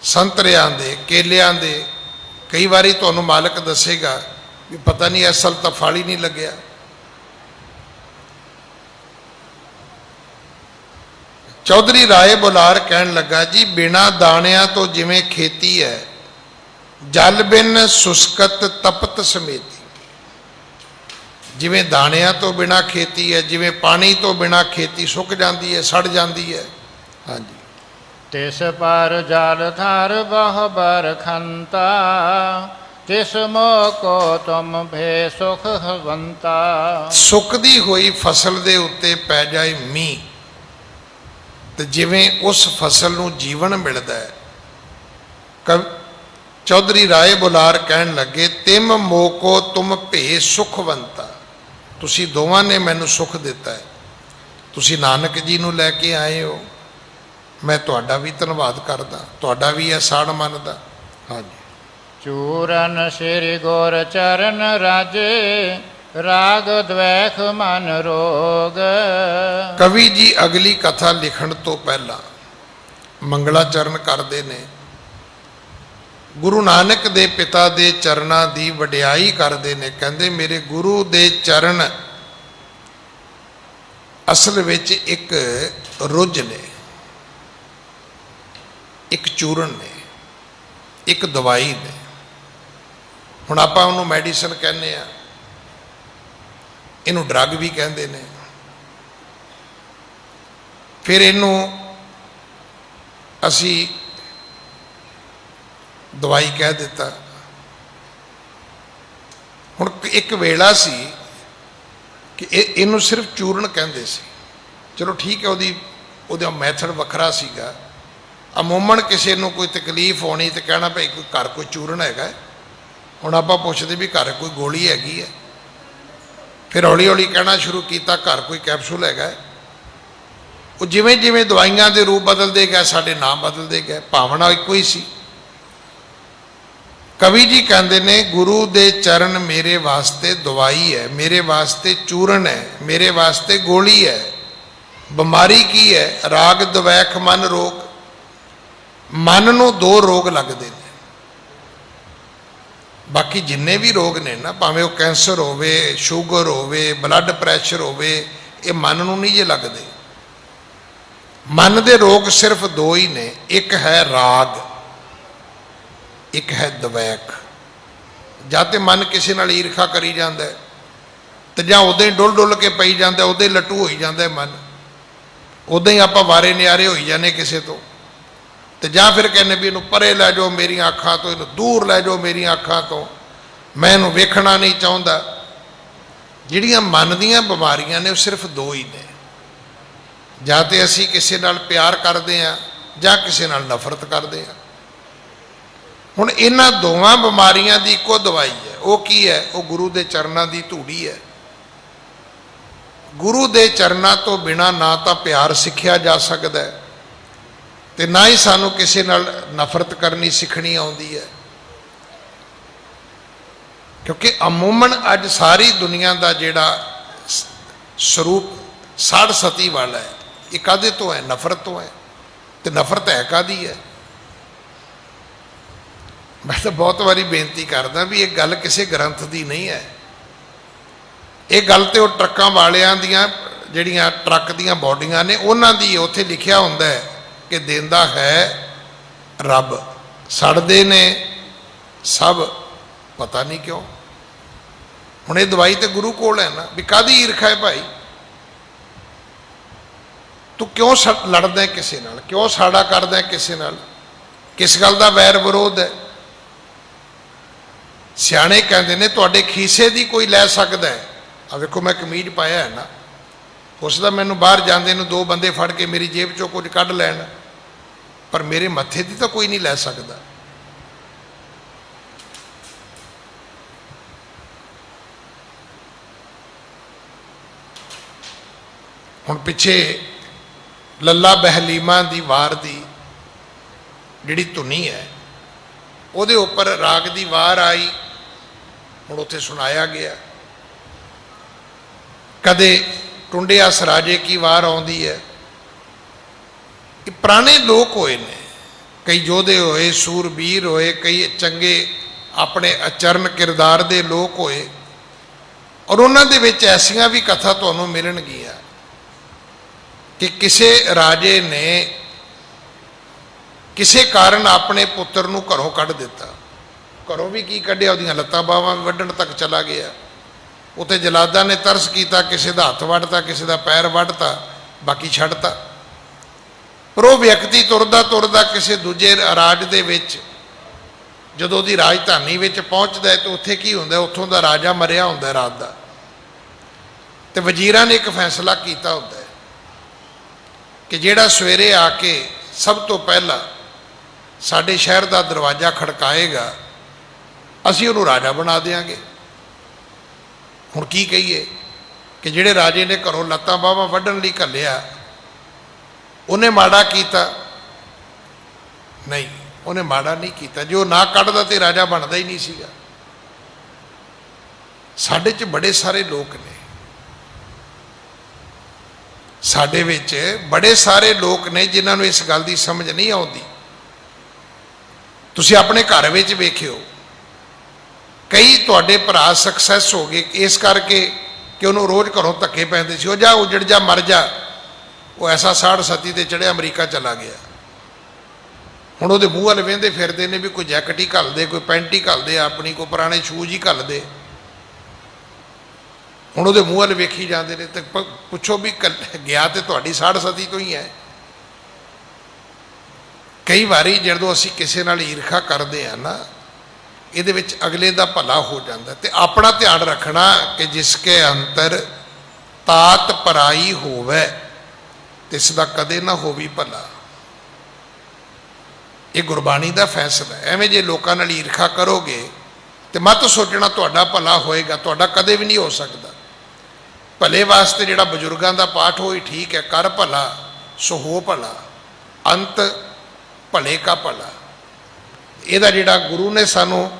ਸੰਤਰਿਆਂ ਦੇ, ਕੇਲਿਆਂ ਦੇ, ਕਈ ਵਾਰੀ ਤੁਹਾਨੂੰ ਮਾਲਕ ਦੱਸੇਗਾ ਵੀ ਪਤਾ ਨਹੀਂ ਅਸਲ ਤਾਂ ਫਲ ਹੀ ਨਹੀਂ ਲੱਗਿਆ। ਚੌਧਰੀ ਰਾਏ ਬੁਲਾਰ ਕਹਿਣ ਲੱਗਾ ਜੀ, ਬਿਨਾਂ ਦਾਣਿਆਂ ਤੋਂ ਜਿਵੇਂ ਖੇਤੀ ਹੈ, ਜਲ ਬਿਨ ਸੁਸਕਤ ਤਪਤ ਸਮੇਤੀ। ਜਿਵੇਂ ਦਾਣਿਆਂ ਤੋਂ ਬਿਨਾਂ ਖੇਤੀ ਹੈ, ਜਿਵੇਂ ਪਾਣੀ ਤੋਂ ਬਿਨਾਂ ਖੇਤੀ ਸੁੱਕ ਜਾਂਦੀ ਹੈ, ਸੜ ਜਾਂਦੀ ਹੈ। ਹਾਂਜੀ। ਤਿਸ ਪਰ ਜਲ ਧਰ ਬਹੁ ਬਰਖੰਤਾ, ਤਿਸ ਮੋਹ ਕੋ ਤੁਮ ਭੇ ਸੁਖ ਹਵੰਤਾ। ਸੁੱਕਦੀ ਹੋਈ ਫਸਲ ਦੇ ਉੱਤੇ ਪੈ ਜਾਏ ਮੀਂਹ ਤੇ ਜਿਵੇਂ ਉਸ ਫਸਲ ਨੂੰ ਜੀਵਨ ਮਿਲਦਾ ਹੈ। ਚੌਧਰੀ ਰਾਏ ਬੁਲਾਰ ਕਹਿਣ ਲੱਗੇ, ਤਿਮ ਮੋਕੋ ਤੁਮ ਭੇ ਸੁਖਵੰਤਾ। ਤੁਸੀਂ ਦੋਵਾਂ ਨੇ ਮੈਨੂੰ ਸੁਖ ਦਿੱਤਾ ਹੈ। ਤੁਸੀਂ ਨਾਨਕ ਜੀ ਨੂੰ ਲੈ ਕੇ ਆਏ ਹੋ, ਮੈਂ ਤੁਹਾਡਾ ਵੀ ਧੰਨਵਾਦ ਕਰਦਾ, ਤੁਹਾਡਾ ਵੀ ਅਸਾੜ ਮੰਨਦਾ। ਹਾਂਜੀ। ਚੂਰਨ ਸ੍ਰੀ ਗੁਰ ਚਰਨ ਰਾਜੇ, ਰਾਗ ਦਵੈਖ ਮਨ ਰੋਗ। ਕਵੀ ਜੀ ਅਗਲੀ ਕਥਾ ਲਿਖਣ ਤੋਂ ਪਹਿਲਾਂ ਮੰਗਲਾਚਰਨ ਕਰਦੇ ਨੇ, ਗੁਰੂ ਨਾਨਕ ਦੇ ਪਿਤਾ ਦੇ ਚਰਨਾਂ ਦੀ ਵਡਿਆਈ ਕਰਦੇ ਨੇ। ਕਹਿੰਦੇ ਮੇਰੇ ਗੁਰੂ ਦੇ ਚਰਨ ਅਸਲ ਵਿੱਚ ਇੱਕ ਰੁੱਝ ਨੇ, ਇੱਕ ਚੂਰਨ ਨੇ, ਇੱਕ ਦਵਾਈ ਨੇ। ਹੁਣ ਆਪਾਂ ਉਹਨੂੰ ਮੈਡੀਸਨ ਕਹਿੰਦੇ ਆ, ਇਹਨੂੰ ਡਰੱਗ ਵੀ ਕਹਿੰਦੇ ਨੇ। ਫਿਰ ਇਹਨੂੰ ਅਸੀਂ ਦਵਾਈ ਕਹਿ ਦਿੱਤਾ। ਹੁਣ ਇੱਕ ਵੇਲਾ ਸੀ ਕਿ ਇਹਨੂੰ ਸਿਰਫ ਚੂਰਨ ਕਹਿੰਦੇ ਸੀ। ਚਲੋ ਠੀਕ ਹੈ, ਉਹਦਾ ਮੈਥਡ ਵੱਖਰਾ ਸੀਗਾ। ਅਮੂਮਨ ਕਿਸੇ ਨੂੰ ਕੋਈ ਤਕਲੀਫ ਹੋਣੀ ਤੇ ਕਹਿਣਾ ਭਾਈ ਕੋਈ ਘਰ ਕੋਈ ਚੂਰਨ ਹੈਗਾ। ਹੁਣ ਆਪਾਂ ਪੁੱਛਦੇ ਵੀ ਘਰ ਕੋਈ ਗੋਲੀ ਹੈਗੀ ਹੈ। ਫਿਰ ਹੌਲੀ ਹੌਲੀ ਕਹਿਣਾ ਸ਼ੁਰੂ ਕੀਤਾ ਘਰ ਕੋਈ ਕੈਪਸੂਲ ਹੈਗਾ। ਉਹ ਜਿਵੇਂ ਜਿਵੇਂ ਦਵਾਈਆਂ ਦੇ ਰੂਪ ਬਦਲਦੇ ਗਏ, ਸਾਡੇ ਨਾਮ ਬਦਲਦੇ ਗਏ, ਭਾਵਨਾ ਇੱਕੋ ਹੀ ਸੀ। ਕਵੀ ਜੀ ਕਹਿੰਦੇ ਨੇ, ਗੁਰੂ ਦੇ ਚਰਨ ਮੇਰੇ ਵਾਸਤੇ ਦਵਾਈ ਹੈ, ਮੇਰੇ ਵਾਸਤੇ ਚੂਰਨ ਹੈ, ਮੇਰੇ ਵਾਸਤੇ ਗੋਲੀ ਹੈ। ਬਿਮਾਰੀ ਕੀ ਹੈ? ਰਾਗ ਦਵੈਖ ਮਨ ਰੋਗ। ਮਨ ਨੂੰ ਦੋ ਰੋਗ ਲੱਗਦੇ ਨੇ। ਬਾਕੀ ਜਿੰਨੇ ਵੀ ਰੋਗ ਨੇ ਨਾ, ਭਾਵੇਂ ਉਹ ਕੈਂਸਰ ਹੋਵੇ, ਸ਼ੂਗਰ ਹੋਵੇ, ਬਲੱਡ ਪ੍ਰੈਸ਼ਰ ਹੋਵੇ, ਇਹ ਮਨ ਨੂੰ ਨਹੀਂ ਜੇ ਲੱਗਦੇ। ਮਨ ਦੇ ਰੋਗ ਸਿਰਫ ਦੋ ਹੀ ਨੇ, ਇੱਕ ਹੈ ਰਾਗ, ਇੱਕ ਹੈ ਦਵੈਖ। ਜਾਂ ਤੇ ਮਨ ਕਿਸੇ ਨਾਲ ਈਰਖਾ ਕਰੀ ਜਾਂਦਾ ਤੇ ਜਾਂ ਉਦੋਂ ਹੀ ਡੁੱਲ ਡੁੱਲ ਕੇ ਪਈ ਜਾਂਦਾ, ਉਦੋਂ ਹੀ ਲੱਟੂ ਹੋਈ ਜਾਂਦਾ ਮਨ, ਉਦੋਂ ਹੀ ਆਪਾਂ ਵਾਰੇ ਨਿਆਰੇ ਹੋਈ ਜਾਂਦੇ ਕਿਸੇ ਤੋਂ। ਤੇ ਜਾਂ ਫਿਰ ਕਹਿੰਦੇ ਵੀ ਇਹਨੂੰ ਪਰੇ ਲੈ ਜਾਓ ਮੇਰੀਆਂ ਅੱਖਾਂ ਤੋਂ, ਇਹਨੂੰ ਦੂਰ ਲੈ ਜਾਓ ਮੇਰੀਆਂ ਅੱਖਾਂ ਤੋਂ, ਮੈਂ ਇਹਨੂੰ ਵੇਖਣਾ ਨਹੀਂ ਚਾਹੁੰਦਾ। ਜਿਹੜੀਆਂ ਮਨ ਦੀਆਂ ਬਿਮਾਰੀਆਂ ਨੇ ਉਹ ਸਿਰਫ ਦੋ ਹੀ ਨੇ। ਜਾਂ ਤੇ ਅਸੀਂ ਕਿਸੇ ਨਾਲ ਪਿਆਰ ਕਰਦੇ ਹਾਂ ਜਾਂ ਕਿਸੇ ਨਾਲ ਨਫ਼ਰਤ ਕਰਦੇ ਹਾਂ। ਹੁਣ ਇਹਨਾਂ ਦੋਵਾਂ ਬਿਮਾਰੀਆਂ ਦੀ ਇੱਕੋ ਦਵਾਈ ਹੈ। ਉਹ ਕੀ ਹੈ? ਉਹ ਗੁਰੂ ਦੇ ਚਰਨਾਂ ਦੀ ਧੂੜੀ ਹੈ। ਗੁਰੂ ਦੇ ਚਰਨਾਂ ਤੋਂ ਬਿਨਾ ਨਾ ਤਾਂ ਪਿਆਰ ਸਿੱਖਿਆ ਜਾ ਸਕਦਾ ਹੈ ਤੇ ਨਾ ਹੀ ਸਾਨੂੰ ਕਿਸੇ ਨਾਲ ਨਫ਼ਰਤ ਕਰਨੀ ਸਿੱਖਣੀ ਆਉਂਦੀ ਹੈ। ਕਿਉਂਕਿ ਅਮੂਮਨ ਅੱਜ ਸਾਰੀ ਦੁਨੀਆ ਦਾ ਜਿਹੜਾ ਸਰੂਪ ਸਾੜ ਸਤੀ ਵਾਲਾ ਹੈ, ਇਹ ਕਾਹਦੇ ਤੋਂ ਹੈ? ਨਫ਼ਰਤ ਤੋਂ ਹੈ। ਤੇ ਨਫ਼ਰਤ ਹੈ ਕਾਹਦੀ ਹੈ? ਮੈਂ ਤਾਂ ਬਹੁਤ ਵਾਰੀ ਬੇਨਤੀ ਕਰਦਾ ਵੀ ਇਹ ਗੱਲ ਕਿਸੇ ਗ੍ਰੰਥ ਦੀ ਨਹੀਂ ਹੈ। ਇਹ ਗੱਲ ਤੇ ਉਹ ਟਰੱਕਾਂ ਵਾਲਿਆਂ ਦੀਆਂ ਜਿਹੜੀਆਂ ਟਰੱਕ ਦੀਆਂ ਬਾਡੀਆਂ ਨੇ ਉਹਨਾਂ ਦੀ। ਉੱਥੇ ਲਿਖਿਆ ਹੁੰਦਾ ਹੈ ਕਿ ਦਿੰਦਾ ਹੈ ਰੱਬ, ਸੜਦੇ ਨੇ ਸਭ, ਪਤਾ ਨਹੀਂ ਕਿਉਂ। ਹੁਣ ਇਹ ਦਵਾਈ ਤੇ ਗੁਰੂ ਕੋਲ ਹੈ ਨਾ। ਵੀ ਕਾਹਦੀ ਈਰਖਾ ਹੈ ਭਾਈ? ਤੂੰ ਕਿਉਂ ਲੜਦਾ ਕਿਸੇ ਨਾਲ? ਕਿਉਂ ਸਾੜਾ ਕਰਦਾ ਕਿਸੇ ਨਾਲ? ਕਿਸ ਗੱਲ ਦਾ ਵੈਰ ਵਿਰੋਧ ਹੈ? ਸਿਆਣੇ ਕਹਿੰਦੇ ਨੇ ਤੁਹਾਡੇ ਖੀਸੇ ਦੀ ਕੋਈ ਲੈ ਸਕਦਾ ਹੈ। ਆ ਵੇਖੋ ਮੈਂ ਕਮੀਜ਼ ਪਾਇਆ ਹੈ ਨਾ, ਉਸ ਦਾ ਮੈਨੂੰ ਬਾਹਰ ਜਾਂਦੇ ਨੂੰ ਦੋ ਬੰਦੇ ਫੜ ਕੇ ਮੇਰੀ ਜੇਬ ਚੋਂ ਕੁਝ ਕੱਢ ਲੈਣ, ਪਰ ਮੇਰੇ ਮੱਥੇ ਦੀ ਤਾਂ ਕੋਈ ਨਹੀਂ ਲੈ ਸਕਦਾ। ਹੁਣ ਪਿੱਛੇ ਲੱਲਾ ਬਹਿਲੀਮਾ ਦੀ ਵਾਰ ਦੀ ਜਿਹੜੀ ਧੁਨੀ ਹੈ ਉਹਦੇ ਉੱਪਰ ਰਾਗ ਦੀ ਵਾਰ ਆਈ। ਹੁਣ ਉੱਥੇ ਸੁਣਾਇਆ ਗਿਆ। ਕਦੇ ਟੁੰਡਿਆ ਸਰਾਜੇ ਕੀ ਵਾਰ ਆਉਂਦੀ ਹੈ। ਇਹ ਪੁਰਾਣੇ ਲੋਕ ਹੋਏ ਨੇ, ਕਈ ਯੋਧੇ ਹੋਏ, ਸੂਰਬੀਰ ਹੋਏ, ਕਈ ਚੰਗੇ ਆਪਣੇ ਆਚਰਨ ਕਿਰਦਾਰ ਦੇ ਲੋਕ ਹੋਏ, ਔਰ ਉਹਨਾਂ ਦੇ ਵਿੱਚ ਐਸੀਆਂ ਵੀ ਕਥਾ ਤੁਹਾਨੂੰ ਮਿਲਣਗੀਆਂ ਕਿ ਕਿਸੇ ਰਾਜੇ ਨੇ ਕਿਸੇ ਕਾਰਨ ਆਪਣੇ ਪੁੱਤਰ ਨੂੰ ਘਰੋਂ ਕੱਢ ਦਿੱਤਾ। ਘਰੋਂ ਵੀ ਕੀ ਕੱਢਿਆ, ਉਹਦੀਆਂ ਲੱਤਾਂ ਬਾਹਾਂ ਵੀ ਵੱਢਣ ਤੱਕ ਚਲਾ ਗਿਆ। ਉੱਥੇ ਜਲਾਦਾਂ ਨੇ ਤਰਸ ਕੀਤਾ, ਕਿਸੇ ਦਾ ਹੱਥ ਵੱਢਤਾ, ਕਿਸੇ ਦਾ ਪੈਰ ਵੱਢਤਾ, ਬਾਕੀ ਛੱਡਤਾ। ਪਰ ਉਹ ਵਿਅਕਤੀ ਤੁਰਦਾ ਤੁਰਦਾ ਕਿਸੇ ਦੂਜੇ ਰਾਜ ਦੇ ਵਿੱਚ ਜਦੋਂ ਉਹਦੀ ਰਾਜਧਾਨੀ ਵਿੱਚ ਪਹੁੰਚਦਾ ਹੈ ਤਾਂ ਉੱਥੇ ਕੀ ਹੁੰਦਾ? ਉੱਥੋਂ ਦਾ ਰਾਜਾ ਮਰਿਆ ਹੁੰਦਾ ਰਾਤ ਦਾ। ਤੇ ਵਜ਼ੀਰਾਂ ਨੇ ਇੱਕ ਫੈਸਲਾ ਕੀਤਾ ਹੁੰਦਾ ਹੈ ਕਿ ਜਿਹੜਾ ਸਵੇਰੇ ਆ ਕੇ ਸਭ ਤੋਂ ਪਹਿਲਾਂ ਸਾਡੇ ਸ਼ਹਿਰ ਦਾ ਦਰਵਾਜ਼ਾ ਖੜਕਾਏਗਾ ਅਸੀਂ ਉਹਨੂੰ ਰਾਜਾ ਬਣਾ ਦਿਆਂਗੇ। ਹੁਣ ਕੀ ਕਹੀਏ ਕਿ ਜਿਹੜੇ ਰਾਜੇ ਨੇ ਘਰੋਂ ਲੱਤਾਂ ਬਾਹਾਂ ਵੱਢਣ ਲਈ ਘੱਲਿਆ, ਉਹਨੇ ਮਾੜਾ ਕੀਤਾ? ਨਹੀਂ, ਉਹਨੇ ਮਾੜਾ ਨਹੀਂ ਕੀਤਾ। ਜੇ ਉਹ ਨਾ ਕੱਢਦਾ ਤੇ ਰਾਜਾ ਬਣਦਾ ਹੀ ਨਹੀਂ ਸੀਗਾ। ਸਾਡੇ 'ਚ ਬੜੇ ਸਾਰੇ ਲੋਕ ਨੇ, ਸਾਡੇ ਵਿੱਚ ਬੜੇ ਸਾਰੇ ਲੋਕ ਨੇ ਜਿਨ੍ਹਾਂ ਨੂੰ ਇਸ ਗੱਲ ਦੀ ਸਮਝ ਨਹੀਂ ਆਉਂਦੀ। ਤੁਸੀਂ ਆਪਣੇ ਘਰ ਵਿੱਚ ਵੇਖਿਓ, ਕਈ ਤੁਹਾਡੇ ਭਰਾ ਸਕਸੈਸ ਹੋ ਗਏ ਇਸ ਕਰਕੇ ਕਿ ਉਹਨੂੰ ਰੋਜ਼ ਘਰੋਂ ਧੱਕੇ ਪੈਂਦੇ ਸੀ, ਉਹ ਜਾ ਉਜੜ ਜਾ ਮਰ ਜਾ। ਉਹ ਐਸਾ ਸਾੜ ਸਤੀ ਤੇ ਚੜਿਆ ਅਮਰੀਕਾ ਚਲਾ ਗਿਆ। ਹੁਣ ਉਹਦੇ ਮੂੰਹ ਵੱਲ ਵੇਂਦੇ ਫਿਰਦੇ ਨੇ ਵੀ ਕੋਈ ਜੈਕਟ ਹੀ ਘੱਲ ਦੇ, ਕੋਈ ਪੈਂਟ ਹੀ ਘੱਲ ਦੇ, ਆਪਣੀ ਕੋਈ ਪੁਰਾਣੇ ਸ਼ੂਜ਼ ਹੀ ਘੱਲ ਦੇ। ਹੁਣ ਉਹਦੇ ਮੂੰਹ ਵੱਲ ਵੇਖੀ ਜਾਂਦੇ ਨੇ। ਤੇ ਪੁੱਛੋ ਵੀ ਗਿਆ ਤੇ ਤੁਹਾਡੀ ਸਾੜ ਸਤੀ ਤੋਂ ਹੀ ਹੈ। ਕਈ ਵਾਰੀ ਜਦੋਂ ਅਸੀਂ ਕਿਸੇ ਨਾਲ ਈਰਖਾ ਕਰਦੇ ਹਾਂ ਨਾ, ਇਹਦੇ ਵਿੱਚ ਅਗਲੇ ਦਾ ਭਲਾ ਹੋ ਜਾਂਦਾ। ਤੇ ਆਪਣਾ ਧਿਆਨ ਰੱਖਣਾ ਕਿ ਜਿਸਕੇ ਅੰਤਰ ਤਾਤ ਪਰਾਈ ਹੋਵੇ ਤਿਸ ਦਾ ਕਦੇ ਨਾ ਹੋਵੀ ਭਲਾ। ਇਹ ਗੁਰਬਾਣੀ ਦਾ ਫੈਸਲਾ ਹੈ। ਐਵੇਂ ਜੇ ਲੋਕਾਂ ਨਾਲ ਈਰਖਾ ਕਰੋਗੇ ਤੇ ਮਤ ਸੋਚਣਾ ਤੁਹਾਡਾ ਭਲਾ ਹੋਏਗਾ, ਤੁਹਾਡਾ ਕਦੇ ਵੀ ਨਹੀਂ ਹੋ ਸਕਦਾ। ਭਲੇ ਵਾਸਤੇ ਜਿਹੜਾ ਬਜ਼ੁਰਗਾਂ ਦਾ ਪਾਠ ਹੋਈ ਠੀਕ ਹੈ, ਕਰ ਭਲਾ ਸੋ ਹੋ ਭਲਾ, ਅੰਤ ਭਲੇ ਕਾ ਭਲਾ। ਇਹਦਾ ਜਿਹੜਾ ਗੁਰੂ ਨੇ ਸਾਨੂੰ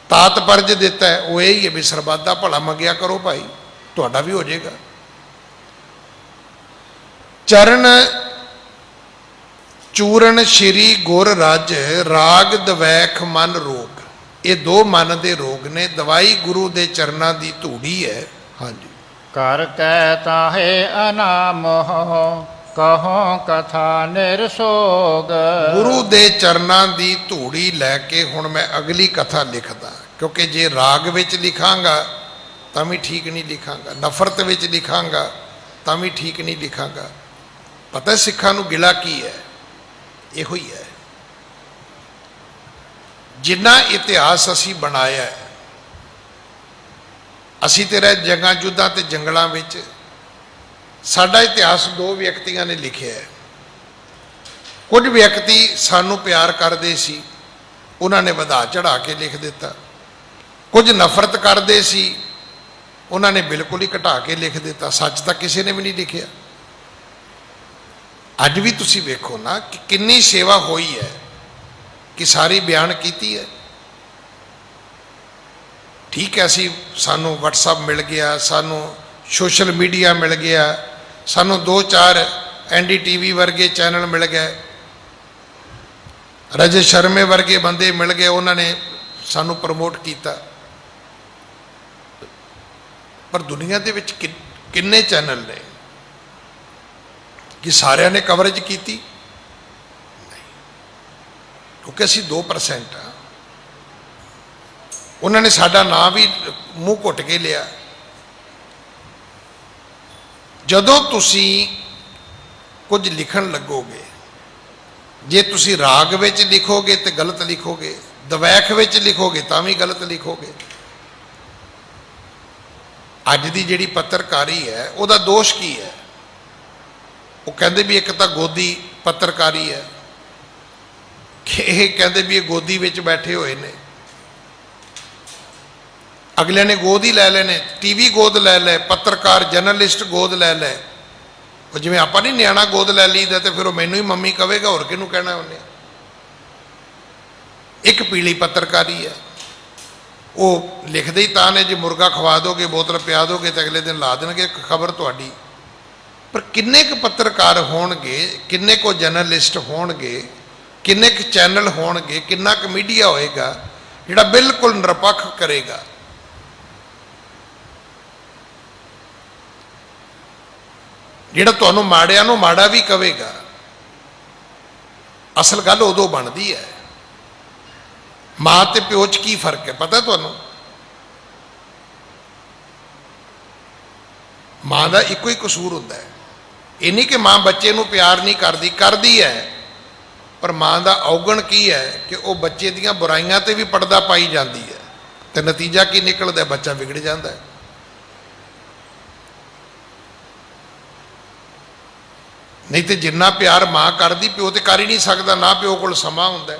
ਤਾਤ ਪਰਜ ਦਿੱਤਾ ਹੈ ਉਹ ਇਹ ਹੀ ਹੈ ਵੀ ਸਰਬੱਤ ਦਾ ਭਲਾ ਮੰਗਿਆ ਕਰੋ ਭਾਈ, ਤੁਹਾਡਾ ਵੀ ਹੋ ਜਾਏਗਾ। ਚਰਨ ਚੂਰਨ ਸ਼੍ਰੀ ਗੁਰ ਰਜ ਰਾਗ ਦਵੈਖ ਮਨ ਰੋਗ। ਇਹ ਦੋ ਮਨ ਦੇ ਰੋਗ ਨੇ। ਦਵਾਈ ਗੁਰੂ ਦੇ ਚਰਨਾਂ ਦੀ ਧੂੜੀ ਹੈ। ਹਾਂਜੀ। ਕਰ ਕੈ ਤਾਹੇ ਅਨਾਮੋਹ ਕਹੋ ਕਥਾ ਨਿਰਸੋਗ। ਗੁਰੂ ਦੇ ਚਰਨਾਂ ਦੀ ਧੂੜੀ ਲੈ ਕੇ ਹੁਣ ਮੈਂ ਅਗਲੀ ਕਥਾ ਲਿਖਦਾ, ਕਿਉਂਕਿ ਜੇ ਰਾਗ ਵਿੱਚ ਲਿਖਾਂਗਾ ਤਾਂ ਵੀ ਠੀਕ ਨਹੀਂ ਲਿਖਾਂਗਾ, ਨਫ਼ਰਤ ਵਿੱਚ ਲਿਖਾਂਗਾ ਤਾਂ ਵੀ ਠੀਕ ਨਹੀਂ ਲਿਖਾਂਗਾ। ਪਤਾ ਸਿੱਖਾਂ ਨੂੰ ਗਿਲਾ ਕੀ ਹੈ? ਇਹੋ ਹੀ ਹੈ। ਜਿੰਨਾ ਇਤਿਹਾਸ ਅਸੀਂ ਬਣਾਇਆ ਹੈ, ਅਸੀਂ ਤੇ ਰਹੇ ਜੰਗਾਂ ਯੁੱਧਾਂ ਤੇ ਜੰਗਲਾਂ ਵਿੱਚ। ਸਾਡਾ ਇਤਿਹਾਸ ਦੋ ਵਿਅਕਤੀਆਂ ਨੇ ਲਿਖਿਆ ਹੈ। ਕੁਝ ਵਿਅਕਤੀ ਸਾਨੂੰ ਪਿਆਰ ਕਰਦੇ ਸੀ, ਉਹਨਾਂ ਨੇ ਵਧਾ ਚੜਾ ਕੇ ਲਿਖ ਦਿੱਤਾ। ਕੁਝ ਨਫ਼ਰਤ ਕਰਦੇ ਸੀ, ਉਹਨਾਂ ਨੇ ਬਿਲਕੁਲ ਹੀ ਘਟਾ ਕੇ ਲਿਖ ਦਿੱਤਾ। ਸੱਚ ਤਾਂ ਕਿਸੇ ਨੇ ਵੀ ਨਹੀਂ ਲਿਖਿਆ। ਅੱਜ ਵੀ ਤੁਸੀਂ ਵੇਖੋ ਨਾ ਕਿ ਕਿੰਨੀ ਸੇਵਾ ਹੋਈ ਹੈ, ਕਿ ਸਾਰੀ ਬਿਆਨ ਕੀਤੀ ਹੈ। ਠੀਕ ਹੈ, ਅਸੀਂ ਸਾਨੂੰ WhatsApp ਮਿਲ ਗਿਆ, ਸਾਨੂੰ ਸੋਸ਼ਲ ਮੀਡੀਆ ਮਿਲ ਗਿਆ, ਸਾਨੂੰ 2-4 NDTV ਵਰਗੇ ਚੈਨਲ ਮਿਲ ਗਏ, ਰਜਤ ਸ਼ਰਮੇ ਵਰਗੇ ਬੰਦੇ ਮਿਲ ਗਏ, ਉਹਨਾਂ ਨੇ ਸਾਨੂੰ ਪ੍ਰਮੋਟ ਕੀਤਾ। ਪਰ ਦੁਨੀਆ ਦੇ ਵਿੱਚ ਕਿੰਨੇ ਚੈਨਲ ਨੇ ਕਿ ਸਾਰਿਆਂ ਨੇ ਕਵਰੇਜ ਕੀਤੀ? ਨਹੀਂ, ਕਿਉਂਕਿ ਅਸੀਂ 2% ਹਾਂ। ਉਹਨਾਂ ਨੇ ਸਾਡਾ ਨਾਂ ਵੀ ਮੂੰਹ ਘੁੱਟ ਕੇ ਲਿਆ। ਜਦੋਂ ਤੁਸੀਂ ਕੁਝ ਲਿਖਣ ਲੱਗੋਗੇ, ਜੇ ਤੁਸੀਂ ਰਾਗ ਵਿੱਚ ਲਿਖੋਗੇ ਤੇ ਗਲਤ ਲਿਖੋਗੇ, ਦਵੈਖ ਵਿੱਚ ਲਿਖੋਗੇ ਤਾਂ ਵੀ ਗਲਤ ਲਿਖੋਗੇ। ਅੱਜ ਦੀ ਜਿਹੜੀ ਪੱਤਰਕਾਰੀ ਹੈ ਉਹਦਾ ਦੋਸ਼ ਕੀ ਹੈ? ਉਹ ਕਹਿੰਦੇ ਵੀ ਇੱਕ ਤਾਂ ਗੋਦੀ ਪੱਤਰਕਾਰੀ ਹੈ, ਕਿ ਇਹ ਕਹਿੰਦੇ ਵੀ ਇਹ ਗੋਦੀ ਵਿੱਚ ਬੈਠੇ ਹੋਏ ਨੇ। ਅਗਲਿਆਂ ਨੇ ਗੋਦ ਹੀ ਲੈ ਲਏ ਨੇ, TV ਗੋਦ ਲੈ ਲੈ, ਪੱਤਰਕਾਰ ਜਰਨਲਿਸਟ ਗੋਦ ਲੈ ਲੈ। ਉਹ ਜਿਵੇਂ ਆਪਾਂ ਨਹੀਂ ਨਿਆਣਾ ਗੋਦ ਲੈ ਲਈਦਾ ਤੇ ਫਿਰ ਉਹ ਮੈਨੂੰ ਹੀ ਮੰਮੀ ਕਹੇਗਾ, ਹੋਰ ਕਿਹਨੂੰ ਕਹਿਣਾ ਉਹਨੇ। ਇੱਕ ਪੀਲੀ ਪੱਤਰਕਾਰੀ ਹੈ, ਉਹ ਲਿਖਦੇ ਹੀ ਤਾਂ ਨੇ ਜੇ ਮੁਰਗਾ ਖਵਾ ਦੋਗੇ, ਬੋਤਲ ਪਿਆ ਦੋਗੇ ਤੇ ਅਗਲੇ ਦਿਨ ਲਾ ਦੇਣਗੇ ਖਬਰ ਤੁਹਾਡੀ। ਪਰ ਕਿੰਨੇ ਕੁ ਪੱਤਰਕਾਰ ਹੋਣਗੇ, ਕਿੰਨੇ ਕੁ ਜਰਨਲਿਸਟ ਹੋਣਗੇ, ਕਿੰਨੇ ਕੁ ਚੈਨਲ ਹੋਣਗੇ, ਕਿੰਨਾ ਕੁ ਮੀਡੀਆ ਹੋਏਗਾ ਜਿਹੜਾ ਬਿਲਕੁਲ ਨਿਰਪੱਖ ਕਰੇਗਾ? ਜਿਹੜਾ ਤੁਹਾਨੂੰ ਮਾੜਿਆਂ ਨੂੰ ਮਾੜਾ ਵੀ ਕਹੇਗਾ। ਅਸਲ ਗੱਲ ਉਦੋਂ ਬਣਦੀ ਹੈ। ਮਾਂ ਤੇ ਪਿਓ 'ਚ ਕੀ ਫਰਕ ਹੈ ਪਤਾ ਤੁਹਾਨੂੰ? ਮਾਂ ਦਾ ਇੱਕੋ ਹੀ ਕਸੂਰ ਹੁੰਦਾ ਹੈ। ਇਹ ਨਹੀਂ ਕਿ ਮਾਂ ਬੱਚੇ ਨੂੰ ਪਿਆਰ ਨਹੀਂ ਕਰਦੀ, ਕਰਦੀ ਹੈ, ਪਰ ਮਾਂ ਦਾ ਔਗਣ ਕੀ ਹੈ ਕਿ ਉਹ ਬੱਚੇ ਦੀਆਂ ਬੁਰਾਈਆਂ ਤੇ ਵੀ ਪਰਦਾ ਪਾਈ ਜਾਂਦੀ ਹੈ, ਤੇ ਨਤੀਜਾ ਕੀ ਨਿਕਲਦਾ? ਬੱਚਾ ਵਿਗੜ ਜਾਂਦਾ ਹੈ। ਨਹੀਂ ਤੇ ਜਿੰਨਾ ਪਿਆਰ ਮਾਂ ਕਰਦੀ ਪਿਓ ਤੇ ਕਰ ਹੀ ਨਹੀਂ ਸਕਦਾ, ਨਾ ਪਿਓ ਕੋਲ ਸਮਾਂ ਹੁੰਦਾ।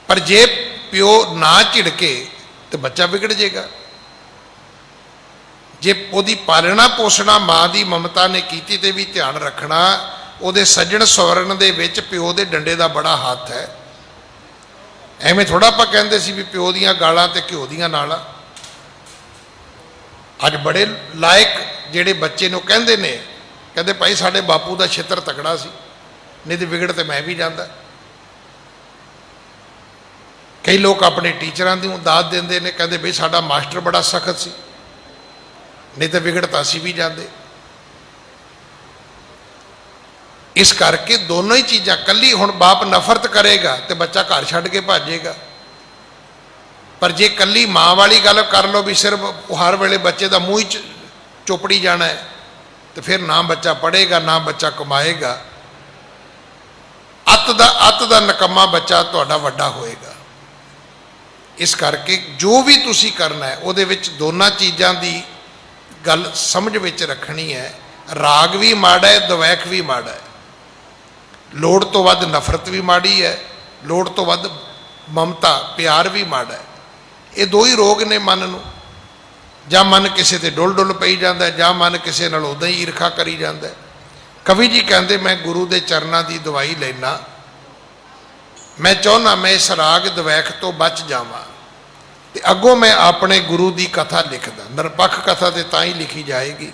ਪਰ ਜੇ ਪਿਓ ਨਾ ਝਿੜਕੇ ਤੇ ਬੱਚਾ ਵਿਗੜ ਜਾਏਗਾ। ਜੇ ਉਹਦੀ ਪਾਲਣਾ ਪੋਸ਼ਣਾ ਮਾਂ ਦੀ ਮਮਤਾ ਨੇ ਕੀਤੀ ਤੇ ਵੀ ਧਿਆਨ ਰੱਖਣਾ, ਉਹਦੇ ਸੱਜਣ ਸਵਰਨ ਦੇ ਵਿੱਚ ਪਿਓ ਦੇ ਡੰਡੇ ਦਾ ਬੜਾ ਹੱਥ ਹੈ। ਐਵੇਂ ਥੋੜਾ ਆਪਾਂ ਕਹਿੰਦੇ ਸੀ ਵੀ ਪਿਓ ਦੀਆਂ ਗਾਲਾਂ ਤੇ ਘਿਓ ਦੀਆਂ ਨਾਲਾਂ। ਅੱਜ ਬੜੇ ਲਾਇਕ ਜਿਹੜੇ ਬੱਚੇ ਨੂੰ ਕਹਿੰਦੇ ਨੇ, ਕਹਿੰਦੇ ਭਾਈ ਸਾਡੇ ਬਾਪੂ ਦਾ ਛਿੱਤਰ ਤਕੜਾ ਸੀ, ਨਹੀਂ ਤੇ ਵਿਗੜ ਤੇ ਮੈਂ ਵੀ ਜਾਂਦਾ। ਕਈ ਲੋਕ ਆਪਣੇ ਟੀਚਰਾਂ ਦੀ ਦਾਦ ਦਿੰਦੇ ਨੇ, ਕਹਿੰਦੇ ਬਈ ਸਾਡਾ ਮਾਸਟਰ ਬੜਾ ਸਖਤ ਸੀ, ਨਹੀਂ ਤਾਂ ਵਿਗੜ ਤਾਂ ਅਸੀਂ ਵੀ ਜਾਂਦੇ। ਇਸ ਕਰਕੇ ਦੋਨੋਂ ਹੀ ਚੀਜ਼ਾਂ, ਕੱਲੀ ਹੁਣ ਬਾਪ ਨਫ਼ਰਤ ਕਰੇਗਾ ਤੇ ਬੱਚਾ ਘਰ ਛੱਡ ਕੇ ਭੱਜੇਗਾ। ਪਰ ਜੇ ਕੱਲੀ ਮਾਂ ਵਾਲੀ ਗੱਲ ਕਰ ਲਓ ਵੀ ਸਿਰਫ ਹਰ ਵੇਲੇ ਬੱਚੇ ਦਾ ਮੂੰਹ ਹੀ ਚੋਪੜੀ ਜਾਣਾ ਹੈ, ਤੇ ਫਿਰ ਨਾ ਬੱਚਾ ਪੜ੍ਹੇਗਾ, ਨਾ ਬੱਚਾ ਕਮਾਏਗਾ। ਅੱਤ ਦਾ ਨਕੰਮਾ ਬੱਚਾ ਤੁਹਾਡਾ ਵੱਡਾ ਹੋਏਗਾ। ਇਸ ਕਰਕੇ ਜੋ ਵੀ ਤੁਸੀਂ ਕਰਨਾ ਹੈ ਉਹਦੇ ਵਿੱਚ ਦੋਨਾਂ ਚੀਜ਼ਾਂ ਦੀ ਗੱਲ ਸਮਝ ਵਿੱਚ ਰੱਖਣੀ ਹੈ। ਰਾਗ ਵੀ ਮਾੜਾ ਹੈ, ਦਵੈਖ ਵੀ ਮਾੜਾ ਹੈ। ਲੋੜ ਤੋਂ ਵੱਧ ਨਫ਼ਰਤ ਵੀ ਮਾੜੀ ਹੈ, ਲੋੜ ਤੋਂ ਵੱਧ ਮਮਤਾ ਪਿਆਰ ਵੀ ਮਾੜਾ ਹੈ। ਇਹ ਦੋ ਹੀ ਰੋਗ ਨੇ ਮਨ ਨੂੰ। ਜਾਂ ਮਨ ਕਿਸੇ ਤੇ ਡੁੱਲ ਪਈ ਜਾਂਦਾ, ਜਾਂ ਮਨ ਕਿਸੇ ਨਾਲ ਉਦਾਂ ਹੀ ਈਰਖਾ ਕਰੀ ਜਾਂਦਾ। ਕਵੀ ਜੀ ਕਹਿੰਦੇ, ਮੈਂ ਗੁਰੂ ਦੇ ਚਰਨਾਂ ਦੀ ਦਵਾਈ ਲੈਣਾ, ਮੈਂ ਚਾਹੁੰਦਾ ਮੈਂ ਇਸ ਰਾਗ ਦਵੈਖ ਤੋਂ ਬਚ ਜਾਵਾਂ, ਤੇ ਅੱਗੋਂ ਮੈਂ ਆਪਣੇ ਗੁਰੂ ਦੀ ਕਥਾ ਲਿਖਦਾ। ਨਿਰਪੱਖ ਕਥਾ ਤੇ ਤਾਂ ਹੀ ਲਿਖੀ ਜਾਏਗੀ,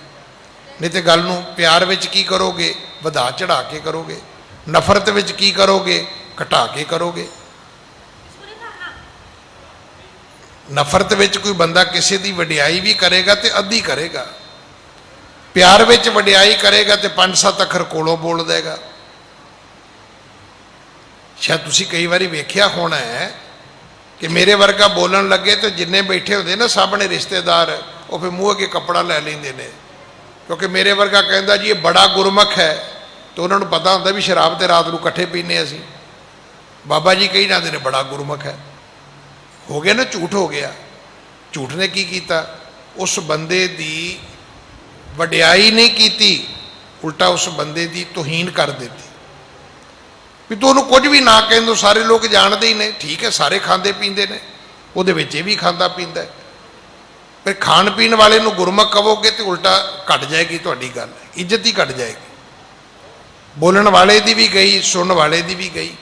ਨਹੀਂ ਤੇ ਗੱਲ ਨੂੰ ਪਿਆਰ ਵਿੱਚ ਕੀ ਕਰੋਗੇ? ਵਧਾ ਚੜਾ ਕੇ ਕਰੋਗੇ। ਨਫ਼ਰਤ ਵਿੱਚ ਕੀ ਕਰੋਗੇ? ਘਟਾ ਕੇ ਕਰੋਗੇ। ਨਫ਼ਰਤ ਵਿੱਚ ਕੋਈ ਬੰਦਾ ਕਿਸੇ ਦੀ ਵਡਿਆਈ ਵੀ ਕਰੇਗਾ ਤੇ ਅੱਧੀ ਕਰੇਗਾ, ਪਿਆਰ ਵਿੱਚ ਵਡਿਆਈ ਕਰੇਗਾ ਤੇ 5-7 ਅੱਖਰ ਕੋਲੋਂ ਬੋਲ ਦੇਗਾ। ਸ਼ਾਇਦ ਤੁਸੀਂ ਕਈ ਵਾਰੀ ਵੇਖਿਆ ਹੋਣਾ ਹੈ ਕਿ ਮੇਰੇ ਵਰਗਾ ਬੋਲਣ ਲੱਗੇ ਤੇ ਜਿੰਨੇ ਬੈਠੇ ਹੁੰਦੇ ਨਾ ਸਾਹਮਣੇ ਰਿਸ਼ਤੇਦਾਰ, ਉਹ ਫਿਰ ਮੂੰਹ ਅੱਗੇ ਕੱਪੜਾ ਲੈ ਲੈਂਦੇ ਨੇ, ਕਿਉਂਕਿ ਮੇਰੇ ਵਰਗਾ ਕਹਿੰਦਾ ਜੀ ਇਹ ਬੜਾ ਗੁਰਮੁਖ ਹੈ, ਤੇ ਉਹਨਾਂ ਨੂੰ ਪਤਾ ਹੁੰਦਾ ਵੀ ਸ਼ਰਾਬ ਤੇ ਰਾਤ ਨੂੰ ਇਕੱਠੇ ਪੀਂਦੇ ਅਸੀਂ। ਬਾਬਾ ਜੀ ਕਹੀ ਜਾਂਦੇ ਨੇ ਬੜਾ ਗੁਰਮੁਖ ਹੈ। ਹੋ ਗਿਆ ਨਾ, ਝੂਠ ਹੋ ਗਿਆ। ਝੂਠ ਨੇ ਕੀ ਕੀਤਾ? ਉਸ ਬੰਦੇ ਦੀ ਵਡਿਆਈ ਨਹੀਂ ਕੀਤੀ, ਉਲਟਾ ਉਸ ਬੰਦੇ ਦੀ ਤੋਹੀਨ ਕਰ ਦਿੱਤੀ। ਵੀ ਤੂੰ ਉਹਨੂੰ ਕੁਝ ਵੀ ਨਾ ਕਹਿੰਦੋ, ਸਾਰੇ ਲੋਕ ਜਾਣਦੇ ਹੀ ਨੇ, ਠੀਕ ਹੈ, ਸਾਰੇ ਖਾਂਦੇ ਪੀਂਦੇ ਨੇ, ਉਹਦੇ ਵਿੱਚ ਇਹ ਵੀ ਖਾਂਦਾ ਪੀਂਦਾ। ਫਿਰ ਖਾਣ ਪੀਣ ਵਾਲੇ ਨੂੰ ਗੁਰਮੁਖ ਕਹੋਗੇ ਤੇ ਉਲਟਾ ਘਟ ਜਾਏਗੀ ਤੁਹਾਡੀ ਗੱਲ, ਇੱਜ਼ਤ ਹੀ ਘਟ ਜਾਏਗੀ। ਬੋਲਣ ਵਾਲੇ ਦੀ ਵੀ ਗਈ, ਸੁਣਨ ਵਾਲੇ ਦੀ ਵੀ ਗਈ।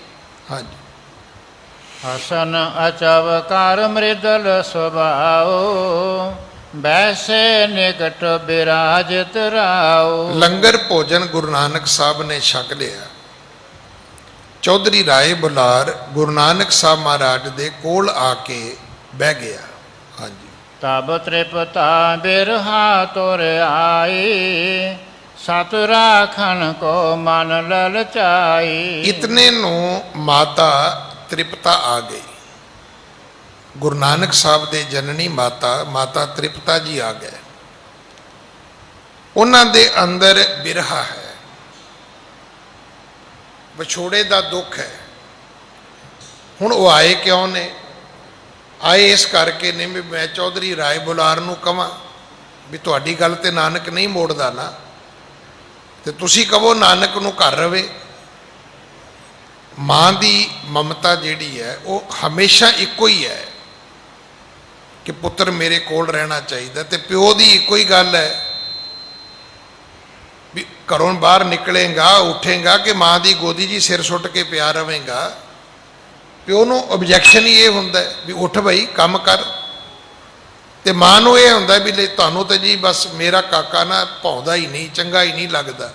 ਹਾਂਜੀ। ਹਸਨ ਅਚਵ ਕਰ ਮ੍ਰਿਦਲ ਸੁਭਾਉ, ਬੈਸੇ ਨਿਕਟ ਬਿਰਾਜਤ ਰਾਉ। ਲੰਗਰ ਭੋਜਨ ਗੁਰੂ ਨਾਨਕ ਸਾਹਿਬ ਨੇ ਛਕ ਲਿਆ। ਚੌਧਰੀ ਰਾਏ ਬੁਲਾਰ ਗੁਰੂ ਨਾਨਕ ਸਾਹਿਬ ਮਹਾਰਾਜ ਦੇ ਕੋਲ ਆ ਕੇ ਬਹਿ ਗਿਆ। ਹਾਂਜੀ। ਤਬ ਤ੍ਰਿਪਤਾ ਬਿਰਹਾ ਤੁਰ ਆਈ, ਸਤ ਰਾਖਣ ਕੋ ਮਨ ਲਲਚਾਈ। ਇਤਨੇ ਨੂੰ ਮਾਤਾ ਤ੍ਰਿਪਤਾ ਆ ਗਈ। ਗੁਰੂ ਨਾਨਕ ਸਾਹਿਬ ਦੇ ਜਨਨੀ ਮਾਤਾ ਤ੍ਰਿਪਤਾ ਜੀ ਆ ਗਏ। ਉਹਨਾਂ ਦੇ ਅੰਦਰ ਬਿਰਹਾ ਹੈ, ਵਿਛੋੜੇ ਦਾ ਦੁੱਖ ਹੈ। ਹੁਣ ਉਹ ਆਏ ਕਿਉਂ ਨੇ? ਆਏ ਇਸ ਕਰਕੇ ਨੇ ਵੀ ਮੈਂ ਚੌਧਰੀ ਰਾਏ ਬੁਲਾਰ ਨੂੰ ਕਹਾਂ ਵੀ ਤੁਹਾਡੀ ਗੱਲ ਤੇ ਨਾਨਕ ਨਹੀਂ ਮੋੜਦਾ ਨਾ, ਤੇ ਤੁਸੀਂ ਕਹੋ ਨਾਨਕ ਨੂੰ ਘਰ ਰਵੇ। ਮਾਂ ਦੀ ਮਮਤਾ ਜਿਹੜੀ ਹੈ ਉਹ ਹਮੇਸ਼ਾ ਇੱਕੋ ਹੀ ਹੈ ਕਿ ਪੁੱਤਰ ਮੇਰੇ ਕੋਲ ਰਹਿਣਾ ਚਾਹੀਦਾ, ਤੇ ਪਿਓ ਦੀ ਇੱਕੋ ਹੀ ਗੱਲ ਹੈ ਵੀ ਘਰੋਂ ਬਾਹਰ ਨਿਕਲੇਗਾ ਉੱਠੇਗਾ ਕਿ ਮਾਂ ਦੀ ਗੋਦੀ ਜੀ ਸਿਰ ਸੁੱਟ ਕੇ ਪਿਆ ਰਵੇਂਗਾ। ਪਿਓ ਨੂੰ ਆਬਜੈਕਸ਼ਨ ਹੀ ਇਹ ਹੁੰਦਾ ਵੀ ਉੱਠ ਬਈ ਕੰਮ ਕਰ, ਤੇ ਮਾਂ ਨੂੰ ਇਹ ਹੁੰਦਾ ਵੀ ਲੈ ਤੁਹਾਨੂੰ ਤਾਂ ਜੀ ਬਸ ਮੇਰਾ ਕਾਕਾ ਨਾ ਭਾਉਂਦਾ ਹੀ ਨਹੀਂ, ਚੰਗਾ ਹੀ ਨਹੀਂ ਲੱਗਦਾ,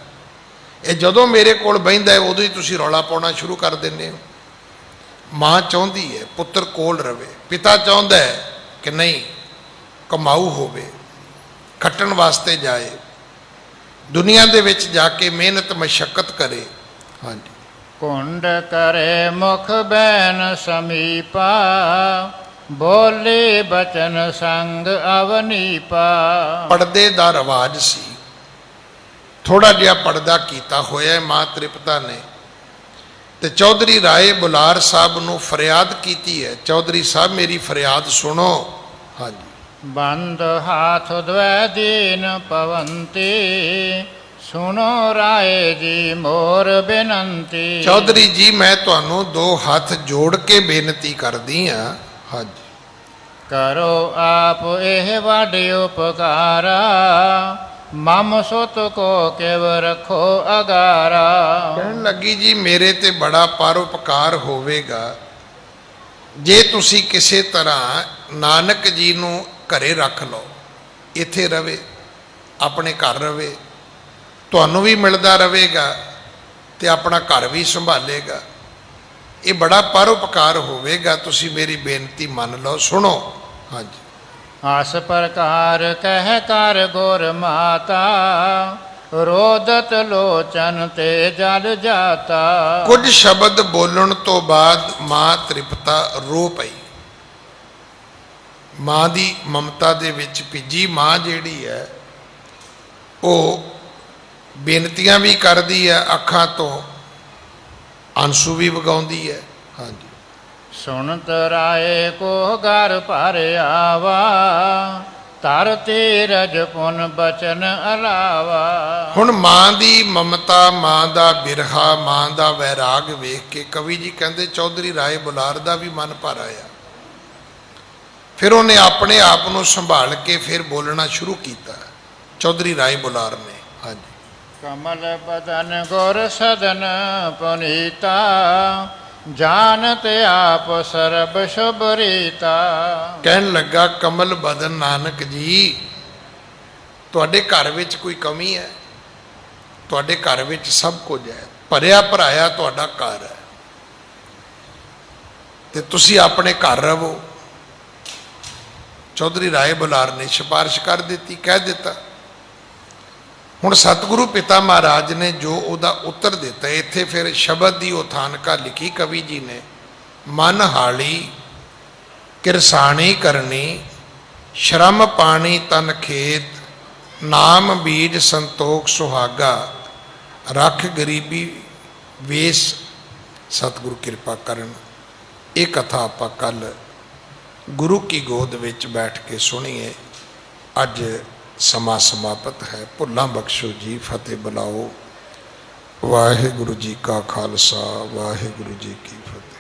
ਇਹ ਜਦੋਂ ਮੇਰੇ ਕੋਲ ਬਹਿੰਦਾ ਉਦੋਂ ਹੀ ਤੁਸੀਂ ਰੌਲਾ ਪਾਉਣਾ ਸ਼ੁਰੂ ਕਰ ਦਿੰਦੇ ਹੋ। ਮਾਂ ਚਾਹੁੰਦੀ ਹੈ ਪੁੱਤਰ ਕੋਲ ਰਵੇ, ਪਿਤਾ ਚਾਹੁੰਦਾ ਹੈ ਕਿ ਨਹੀਂ ਕਮਾਊ ਹੋਵੇ, ਖੱਟਣ ਵਾਸਤੇ ਜਾਏ, ਦੁਨੀਆ ਦੇ ਵਿੱਚ ਜਾ ਕੇ ਮਿਹਨਤ ਮਸ਼ੱਕਤ ਕਰੇ। ਹਾਂਜੀ। ਕੁੰਡ ਕਰੇ ਮੁਖ ਬੈਨ ਸਮੀਪਾ, ਬੋਲੇ ਬਚਨ ਸੰਗ ਅਵਨੀਪਾ। ਪਰਦੇ ਦਾ ਰਿਵਾਜ ਸੀ, ਥੋੜਾ ਜਿਹਾ ਪਰਦਾ ਕੀਤਾ ਹੋਇਆ ਮਾਂ ਤ੍ਰਿਪਤਾ ਨੇ, ਤੇ ਚੌਧਰੀ ਰਾਏ ਬੁਲਾਰ ਸਾਹਿਬ ਨੂੰ ਫਰਿਆਦ ਕੀਤੀ ਹੈ, ਚੌਧਰੀ ਸਾਹਿਬ ਮੇਰੀ ਫਰਿਆਦ ਸੁਣੋ। ਹਾਂਜੀ। ਬੰਦ ਹਾਥ ਦਵੈ ਦੀਨ ਪਵੰਤੀ, ਸੁਣੋ ਰਾਏ ਜੀ ਮੋਰ ਬੇਨੰਤੀ। ਚੌਧਰੀ ਜੀ ਮੈਂ ਤੁਹਾਨੂੰ ਦੋ ਹੱਥ ਜੋੜ ਕੇ ਬੇਨਤੀ ਕਰਦੀ ਹਾਂ। ਹਾਂਜੀ। ਕਰੋ ਆਪ ਇਹ ਵਾਡੇ ਉਪਕਾਰਾ, ਮਮ ਸੁਤ ਕੋ ਕਿਵ ਰੱਖੋ ਅਗਾਰਾ। ਕਹਿਣ ਲੱਗੀ ਜੀ ਮੇਰੇ ਤੇ ਬੜਾ ਪਰਉਪਕਾਰ ਹੋਵੇਗਾ ਜੇ ਤੁਸੀਂ ਕਿਸੇ ਤਰ੍ਹਾਂ ਨਾਨਕ ਜੀ ਨੂੰ ਘਰੇ ਰੱਖ ਲਓ, ਇੱਥੇ ਰਵੇ, ਆਪਣੇ ਘਰ ਰਵੇ, ਤੁਹਾਨੂੰ ਵੀ ਮਿਲਦਾ ਰਹੇਗਾ ਤੇ ਆਪਣਾ ਘਰ ਵੀ ਸੰਭਾਲੇਗਾ। ਇਹ ਬੜਾ ਪਰਉਪਕਾਰ ਹੋਵੇਗਾ, ਤੁਸੀਂ ਮੇਰੀ ਬੇਨਤੀ ਮੰਨ ਲਓ, ਸੁਣੋ। ਹਾਂਜੀ। ਆਸ ਪ੍ਰਕਾਰ ਕਹਿ ਕਰ ਗੁਰ ਮਾਤਾ, ਰੋਦਤ ਲੋਚਨ ਤੇ ਜਲ ਜਾਤਾ। ਕੁਝ ਸ਼ਬਦ ਬੋਲਣ ਤੋਂ ਬਾਅਦ ਮਾਂ ਤ੍ਰਿਪਤਾ ਰੋ ਪਈ। ਮਾਂ ਦੀ ਮਮਤਾ ਦੇ ਵਿੱਚ ਭਿੱਜੀ ਮਾਂ ਜਿਹੜੀ ਹੈ ਉਹ ਬੇਨਤੀਆਂ ਵੀ ਕਰਦੀ ਹੈ, ਅੱਖਾਂ ਤੋਂ ਅੰਸੂ ਵੀ ਵਗਾਉਂਦੀ ਹੈ। ਹਾਂਜੀ। ਸੁਣਤ ਰਾਏ ਕੋ ਘਰ ਭਰ ਆਵਾ, ਤਰ ਤੀਰਜ ਪੁਨ ਬਚਨ ਅਲਾਵਾ। ਹੁਣ ਮਾਂ ਦੀ ਮਮਤਾ, ਮਾਂ ਦਾ ਬਿਰਹਾ, ਮਾਂ ਦਾ ਵੈਰਾਗ ਵੇਖ ਕੇ ਕਵੀ ਜੀ ਕਹਿੰਦੇ ਚੌਧਰੀ ਰਾਏ ਬੁਲਾਰ ਦਾ ਵੀ ਮਨ ਭਰ ਆਇਆ। ਫਿਰ ਉਹਨੇ ਆਪਣੇ ਆਪ ਨੂੰ ਸੰਭਾਲ ਕੇ ਫਿਰ ਬੋਲਣਾ ਸ਼ੁਰੂ ਕੀਤਾ, ਚੌਧਰੀ ਰਾਏ ਬੁਲਾਰ ਨੇ। ਹਾਂਜੀ। ਕਮਲ ਬਦਨ ਗੁਰ ਸਦਨ ਪੁਨੀਤਾ, ਜਾਨਤ ਆਪ ਸਰਬ ਸ਼ੁਭ ਰੀਤਾ। ਕਹਿਣ ਲੱਗਾ ਕਮਲ ਬਦਨ ਨਾਨਕ ਜੀ ਤੁਹਾਡੇ ਘਰ ਵਿੱਚ ਕੋਈ ਕਮੀ ਹੈ? ਤੁਹਾਡੇ ਘਰ ਵਿੱਚ ਸਭ ਕੁਝ ਹੈ, ਭਰਿਆ ਭਰਾਇਆ ਤੁਹਾਡਾ ਘਰ ਹੈ, ਤੇ ਤੁਸੀਂ ਆਪਣੇ ਘਰ ਰਹੋ। ਚੌਧਰੀ ਰਾਏ ਬੁਲਾਰ ਨੇ ਸਿਫਾਰਿਸ਼ ਕਰ ਦਿੱਤੀ, ਕਹਿ ਦਿੱਤਾ। ਹੁਣ ਸਤਿਗੁਰੂ ਪਿਤਾ ਮਹਾਰਾਜ ਨੇ ਜੋ ਉਹਦਾ ਉੱਤਰ ਦਿੱਤਾ, ਇੱਥੇ ਫਿਰ ਸ਼ਬਦ ਦੀ ਉਥਾਨਕਾ ਲਿਖੀ ਕਵੀ ਜੀ ਨੇ। ਮਨ ਹਾਲੀ ਕਿਰਸਾਣੀ ਕਰਨੀ, ਸ਼ਰਮ ਪਾਣੀ ਤਨ ਖੇਤ, ਨਾਮ ਬੀਜ ਸੰਤੋਖ ਸੁਹਾਗਾ, ਰੱਖ ਗਰੀਬੀ ਵੇਸ ਸਤਿਗੁਰੂ ਕਿਰਪਾ ਕਰਨ। ਇਹ ਕਥਾ ਆਪਾਂ ਕੱਲ ਗੁਰੂ ਕੀ ਗੋਦ ਵਿੱਚ ਬੈਠ ਕੇ ਸੁਣੀਏ। ਅੱਜ ਸਮਾਂ ਸਮਾਪਤ ਹੈ। ਭੁੱਲਾਂ ਬਖਸ਼ੋ ਜੀ, ਫਤਿਹ ਬੁਲਾਓ। ਵਾਹਿਗੁਰੂ ਜੀ ਕਾ ਖਾਲਸਾ ਵਾਹਿਗੁਰੂ ਜੀ ਕੀ ਫਤਿਹ।